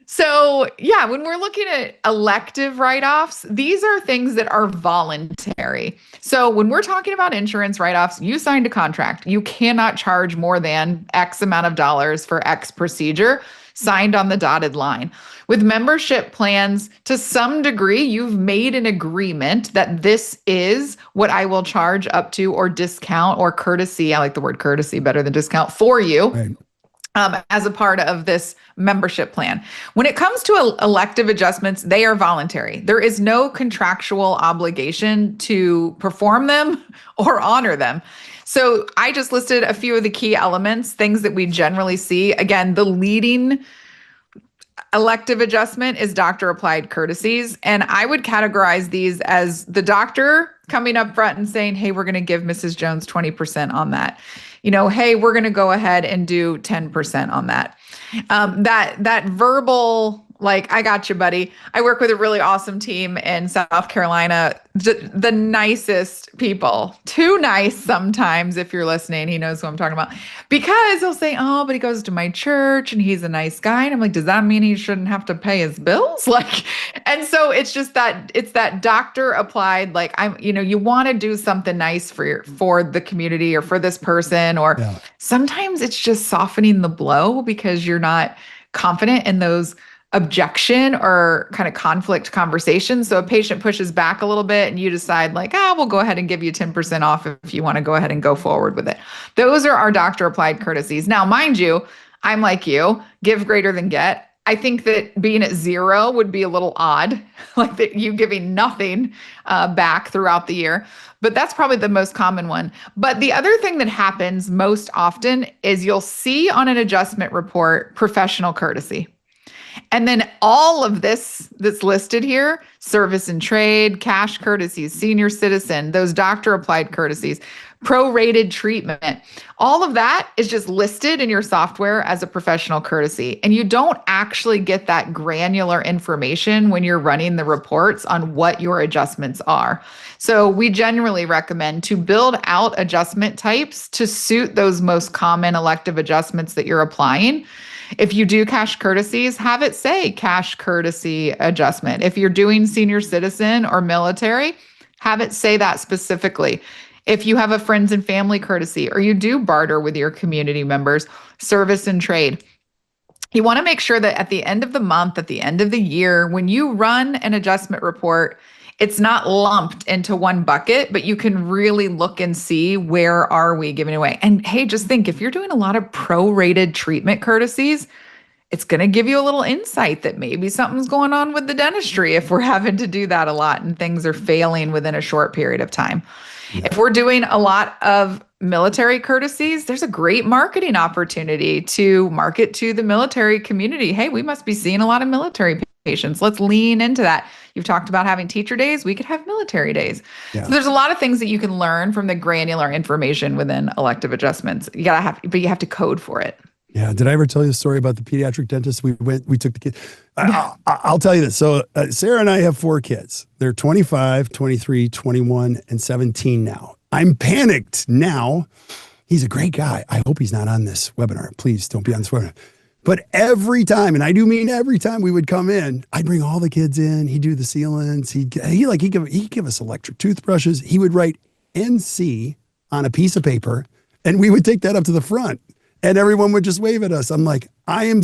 So yeah, when we're looking at elective write-offs, these are things that are voluntary. So when we're talking about insurance write-offs, you signed a contract. You cannot charge more than X amount of dollars for X procedure signed on the dotted line. With membership plans, to some degree, you've made an agreement that this is what I will charge up to or discount or courtesy. I like the word courtesy better than discount for you. Right. As a part of this membership plan. When it comes to elective adjustments, they are voluntary. There is no contractual obligation to perform them or honor them. So I just listed a few of the key elements, things that we generally see. Again, the leading elective adjustment is doctor applied courtesies. And I would categorize these as the doctor coming up front and saying, hey, we're going to give Mrs. Jones 20% on that. You know, hey, we're going to go ahead and do 10% on that. That verbal, like, I got you, buddy. I work with a really awesome team in South Carolina, the nicest people, too nice sometimes. If you're listening, he knows who I'm talking about, because he'll say, oh, but he goes to my church and he's a nice guy. And I'm like, does that mean he shouldn't have to pay his bills? Like, and so it's just that it's that doctor applied, like, you want to do something nice for the community or for this person, or sometimes it's just softening the blow because you're not confident in those objection or kind of conflict conversations. So a patient pushes back a little bit and you decide like, we'll go ahead and give you 10% off if you want to go ahead and go forward with it. Those are our doctor applied courtesies. Now, mind you, I'm like you, give greater than get. I think that being at zero would be a little odd, like that you giving nothing back throughout the year. But that's probably the most common one. But the other thing that happens most often is you'll see on an adjustment report professional courtesy. And then all of this that's listed here, service and trade, cash courtesies, senior citizen, those doctor applied courtesies, prorated treatment, all of that is just listed in your software as a professional courtesy. And you don't actually get that granular information when you're running the reports on what your adjustments are. So we generally recommend to build out adjustment types to suit those most common elective adjustments that you're applying. If you do cash courtesies, have it say cash courtesy adjustment. If you're doing senior citizen or military, have it say that specifically. If you have a friends and family courtesy, or you do barter with your community members, service and trade, you want to make sure that at the end of the month, at the end of the year, when you run an adjustment report, it's not lumped into one bucket, but you can really look and see where are we giving away. And hey, just think, if you're doing a lot of prorated treatment courtesies, it's going to give you a little insight that maybe something's going on with the dentistry if we're having to do that a lot and things are failing within a short period of time. Yeah. If we're doing a lot of military courtesies, there's a great marketing opportunity to market to the military community. Hey, we must be seeing a lot of military patients. Let's lean into that. You've talked about having teacher days. We could have military days. So Yeah. there's a lot of things that you can learn from the granular information within elective adjustments. But you have to code for it. Yeah. Did I ever tell you the story about the pediatric dentist? We took the kid. Yeah. I'll tell you this. So Sarah and I have 4 kids. They're 25, 23, 21, and 17 now. I'm panicked now. He's a great guy. I hope he's not on this webinar. Please don't be on this webinar. But every time, and I do mean every time we would come in, I'd bring all the kids in. He'd do the sealants. He'd give us electric toothbrushes. He would write NC on a piece of paper, and we would take that up to the front, and everyone would just wave at us. I'm like, I'm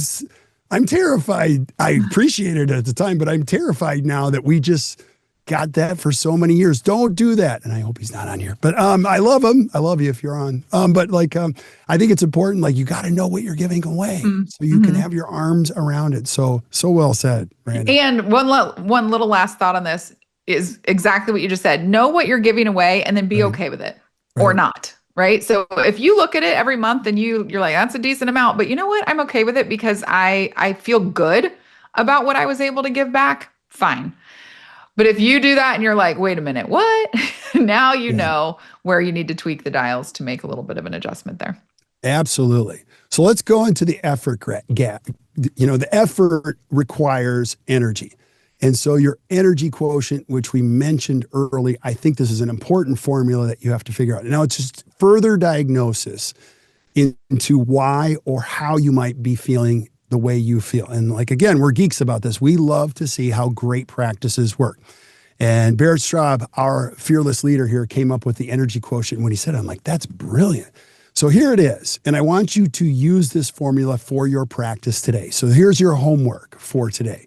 terrified. I appreciated it at the time, but I'm terrified now that we just got that for so many years. Don't do that. And I hope he's not on here, but I love him. I love you if you're on. But I think it's important. Like, you got to know what you're giving away so you can have your arms around it. So well said, Miranda. And one little last thought on this is exactly what you just said. Know what you're giving away and then be okay with it or not. Right. So if you look at it every month and you're like, that's a decent amount, but you know what? I'm okay with it because I feel good about what I was able to give back. Fine. But if you do that and you're like, wait a minute, what? Now you know where you need to tweak the dials to make a little bit of an adjustment there. Absolutely. So let's go into the effort gap. The effort requires energy. And so your energy quotient, which we mentioned early, I think this is an important formula that you have to figure out. Now, it's just further diagnosis into why or how you might be feeling the way you feel. And again, we're geeks about this. We love to see how great practices work. And Barrett Straub, our fearless leader here, came up with the energy quotient. When he said it, I'm like, that's brilliant. So here it is. And I want you to use this formula for your practice today. So here's your homework for today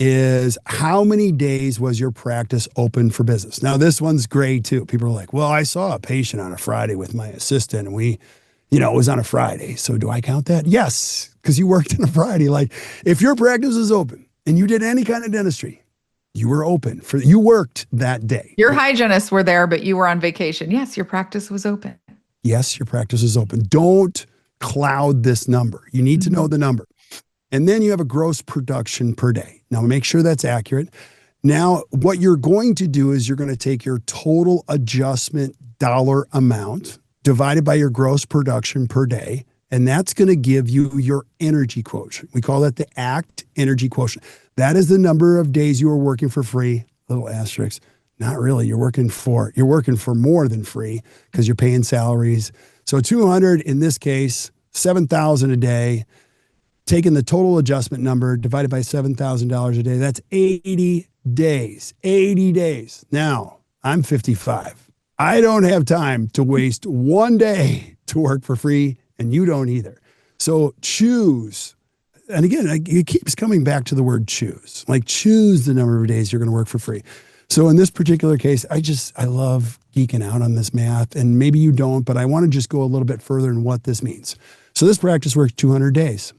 is how many days was your practice open for business? Now, this one's great too. People are like, well, I saw a patient on a Friday with my assistant and it was on a Friday. So do I count that? Yes, because you worked on a Friday. Like, if your practice is open and you did any kind of dentistry, you were open you worked that day. Your hygienists were there, but you were on vacation. Yes, your practice was open. Yes, your practice is open. Don't cloud this number. You need to know the number. And then you have a gross production per day. Now, make sure that's accurate. Now, what you're going to do is you're going to take your total adjustment dollar amount divided by your gross production per day, and that's going to give you your energy quotient. We call that the ACT energy quotient. That is the number of days you are working for free, little asterisk. Not really. You're working for more than free because you're paying salaries. So 200 in this case, 7,000 a day. Taking the total adjustment number divided by $7,000 a day, that's 80 days. 80 days. Now, I'm 55. I don't have time to waste one day to work for free, and you don't either. So choose. And again, it keeps coming back to the word choose. Like, choose the number of days you're going to work for free. So in this particular case, I love geeking out on this math, and maybe you don't, but I want to just go a little bit further in what this means. So this practice works 200 days.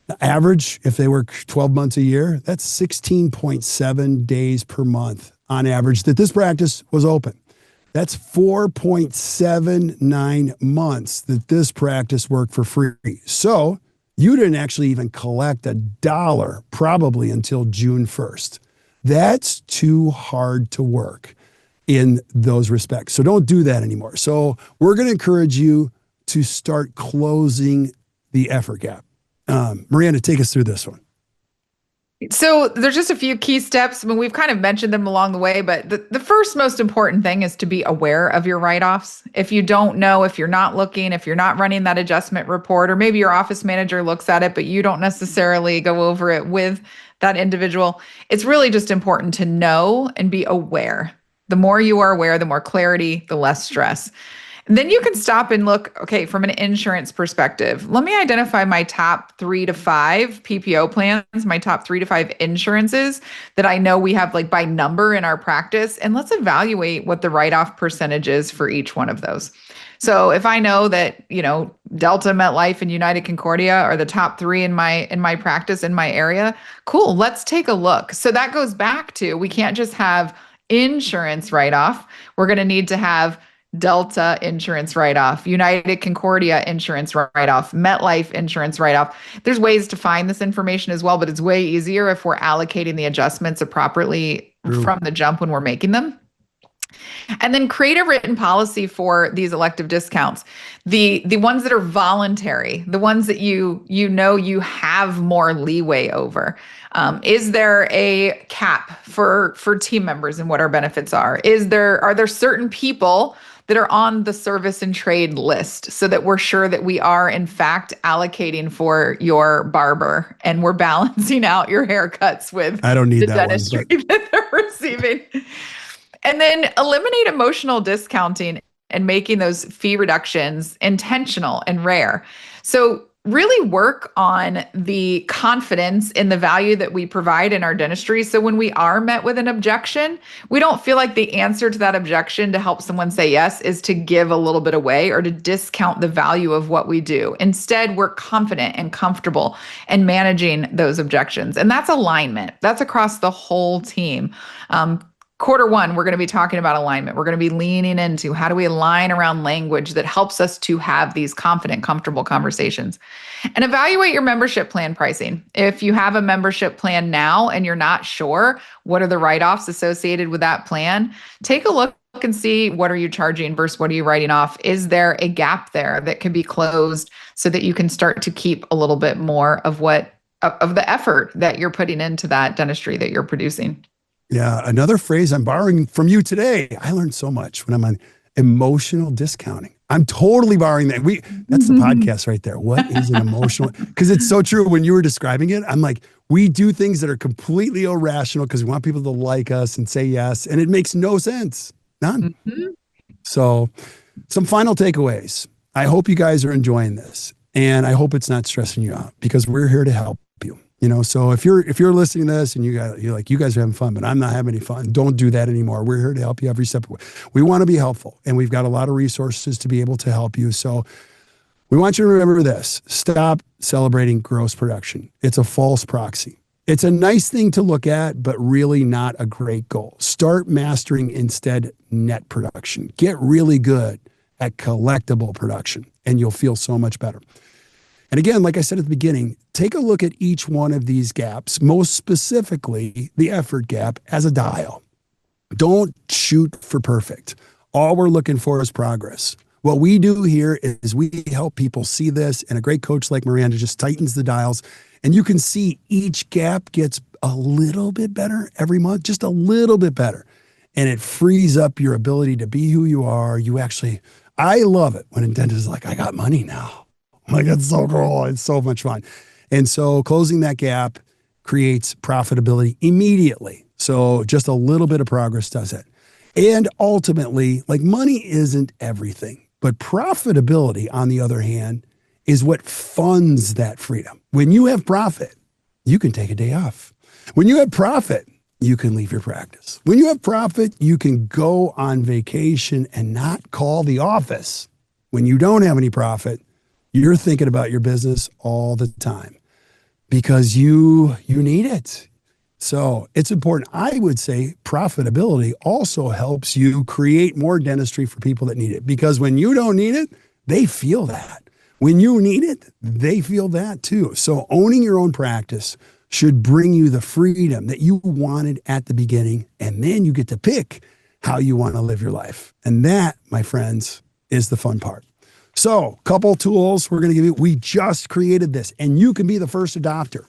The average, if they work 12 months a year, that's 16.7 days per month on average that this practice was open. That's 4.79 months that this practice worked for free. So you didn't actually even collect $1 probably until June 1st. That's too hard to work in those respects. So don't do that anymore. So we're going to encourage you to start closing the effort gap. Miranda, take us through this one. So there's just a few key steps. I mean, we've kind of mentioned them along the way, but the first most important thing is to be aware of your write-offs. If you don't know, if you're not looking, if you're not running that adjustment report, or maybe your office manager looks at it, but you don't necessarily go over it with that individual, it's really just important to know and be aware. The more you are aware, the more clarity, the less stress. And then you can stop and look, okay, from an insurance perspective, let me identify my top 3 to 5 PPO plans, my top 3 to 5 insurances that I know we have like by number in our practice. And let's evaluate what the write-off percentage is for each one of those. So if I know that, Delta, MetLife, and United Concordia are the top 3 in my practice, in my area, cool, let's take a look. So that goes back to, we can't just have insurance write-off, we're going to need to have Delta insurance write-off, United Concordia insurance write-off, MetLife insurance write-off. There's ways to find this information as well, but it's way easier if we're allocating the adjustments appropriately from the jump when we're making them. And then create a written policy for these elective discounts. The ones that are voluntary, the ones that you have more leeway over. Is there a cap for team members and what our benefits are? Are there certain people that are on the service and trade list so that we're sure that we are in fact allocating for your barber and we're balancing out your haircuts with I don't need the that dentistry one, that they're receiving? And then eliminate emotional discounting and making those fee reductions intentional and rare. So really work on the confidence in the value that we provide in our dentistry. So when we are met with an objection, we don't feel like the answer to that objection to help someone say yes is to give a little bit away or to discount the value of what we do. Instead, we're confident and comfortable in managing those objections. And that's alignment. That's across the whole team. Q1, we're going to be talking about alignment. We're going to be leaning into how do we align around language that helps us to have these confident, comfortable conversations. And evaluate your membership plan pricing. If you have a membership plan now and you're not sure what are the write-offs associated with that plan, take a look and see what are you charging versus what are you writing off. Is there a gap there that can be closed so that you can start to keep a little bit more of the effort that you're putting into that dentistry that you're producing? Yeah, another phrase I'm borrowing from you today. I learned so much when I'm on emotional discounting. I'm totally borrowing that. That's the podcast right there. What is an emotional? Because it's so true. When you were describing it, I'm like, we do things that are completely irrational because we want people to like us and say yes, and it makes no sense. None. Mm-hmm. So, some final takeaways. I hope you guys are enjoying this, and I hope it's not stressing you out because we're here to help you. So if you're listening to this and you're like, you guys are having fun, but I'm not having any fun, don't do that anymore. We're here to help you every step of the way. We want to be helpful, and we've got a lot of resources to be able to help you. So we want you to remember this. Stop celebrating gross production. It's a false proxy. It's a nice thing to look at, but really not a great goal. Start mastering instead net production. Get really good at collectible production, and you'll feel so much better. And again, like I said at the beginning, take a look at each one of these gaps, most specifically the effort gap, as a dial. Don't shoot for perfect. All we're looking for is progress. What we do here is we help people see this, and a great coach like Miranda just tightens the dials, and you can see each gap gets a little bit better every month, just a little bit better. And it frees up your ability to be who you are. I love it when a dentist is like, I got money now. Like, it's so cool. It's so much fun. And so closing that gap creates profitability immediately. So just a little bit of progress does it. And ultimately, like, money isn't everything, but profitability, on the other hand, is what funds that freedom. When you have profit, you can take a day off. When you have profit, you can leave your practice. When you have profit, you can go on vacation and not call the office. When you don't have any profit, you're thinking about your business all the time because you need it. So it's important. I would say profitability also helps you create more dentistry for people that need it, because when you don't need it, they feel that. When you need it, they feel that too. So owning your own practice should bring you the freedom that you wanted at the beginning, and then you get to pick how you want to live your life. And that, my friends, is the fun part. So, couple tools we're going to give you. We just created this, and you can be the first adopter.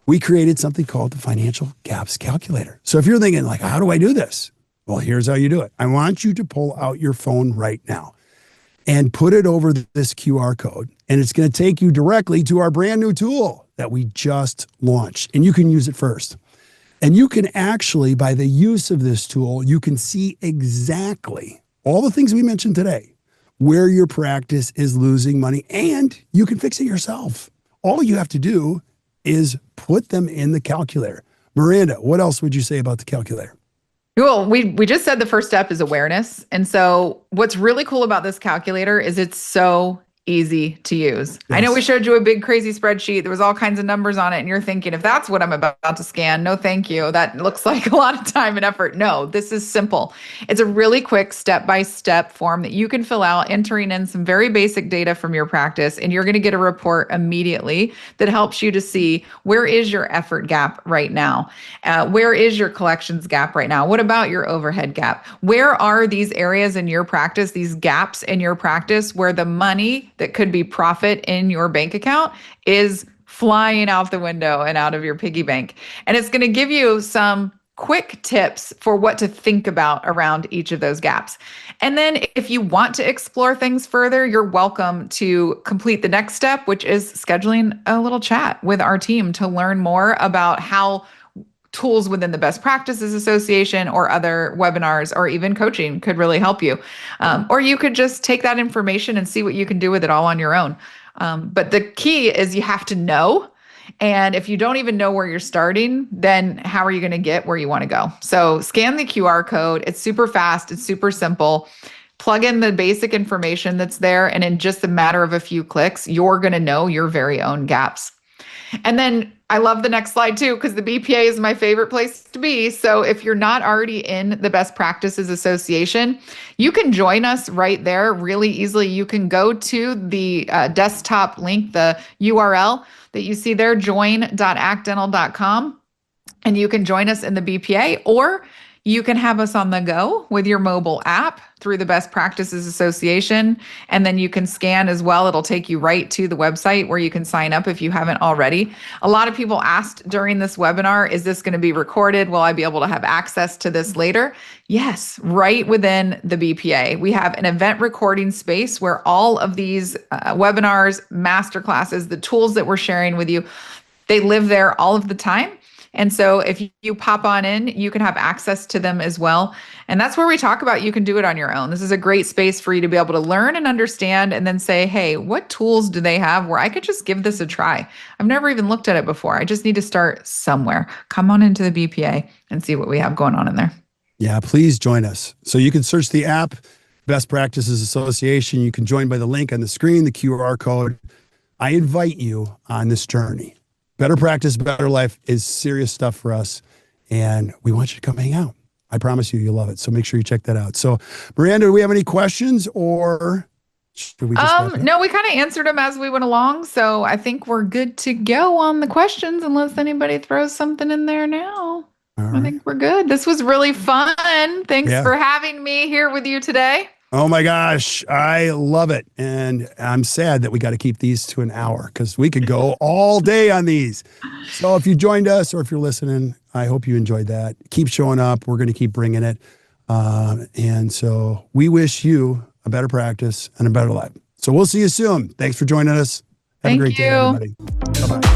We created something called the Financial Gaps Calculator. So if you're thinking, like, how do I do this? Well, here's how you do it. I want you to pull out your phone right now and put it over this QR code, and it's going to take you directly to our brand new tool that we just launched, and you can use it first. And you can actually, by the use of this tool, you can see exactly all the things we mentioned today, where your practice is losing money, and you can fix it yourself. All you have to do is put them in the calculator. Miranda, what else would you say about the calculator? Well, we just said the first step is awareness. And so what's really cool about this calculator is it's so easy to use. Yes. I know we showed you a big crazy spreadsheet. There was all kinds of numbers on it. And you're thinking, if that's what I'm about to scan, no, thank you. That looks like a lot of time and effort. No, this is simple. It's a really quick step-by-step form that you can fill out, entering in some very basic data from your practice. And you're going to get a report immediately that helps you to see where is your effort gap right now? Where is your collections gap right now? What about your overhead gap? Where are these areas in your practice, these gaps in your practice where the money that could be profit in your bank account is flying out the window and out of your piggy bank? And it's going to give you some quick tips for what to think about around each of those gaps. And then if you want to explore things further, you're welcome to complete the next step, which is scheduling a little chat with our team to learn more about how tools within the Best Practices Association or other webinars or even coaching could really help you. Or you could just take that information and see what you can do with it all on your own. But the key is you have to know. And if you don't even know where you're starting, then how are you going to get where you want to go? So scan the QR code. It's super fast. It's super simple. Plug in the basic information that's there. And in just a matter of a few clicks, you're going to know your very own gaps. And then I love the next slide too, because the BPA is my favorite place to be. So if you're not already in the Best Practices Association, you can join us right there really easily. You can go to the desktop link, the URL that you see there, join.actdental.com, and you can join us in the BPA, or you can have us on the go with your mobile app through the Best Practices Association. And then you can scan as well. It'll take you right to the website where you can sign up if you haven't already. A lot of people asked during this webinar, is this going to be recorded? Will I be able to have access to this later? Yes, right within the BPA. We have an event recording space where all of these webinars, masterclasses, the tools that we're sharing with you, they live there all of the time. And so if you pop on in, you can have access to them as well. And that's where we talk about you can do it on your own. This is a great space for you to be able to learn and understand and then say, hey, what tools do they have where I could just give this a try? I've never even looked at it before. I just need to start somewhere. Come on into the BPA and see what we have going on in there. Yeah, please join us. So you can search the app, Best Practices Association. You can join by the link on the screen, the QR code. I invite you on this journey. Better practice, better life is serious stuff for us. And we want you to come hang out. I promise you, you'll love it. So make sure you check that out. So Miranda, do we have any questions or should we just no, we kind of answered them as we went along. So I think we're good to go on the questions unless anybody throws something in there now. Right. I think we're good. This was really fun. Thanks for having me here with you today. Oh my gosh, I love it. And I'm sad that we got to keep these to an hour because we could go all day on these. So if you joined us or if you're listening, I hope you enjoyed that. Keep showing up. We're going to keep bringing it. And so we wish you a better practice and a better life. So we'll see you soon. Thanks for joining us. Have a great day, everybody. Bye-bye.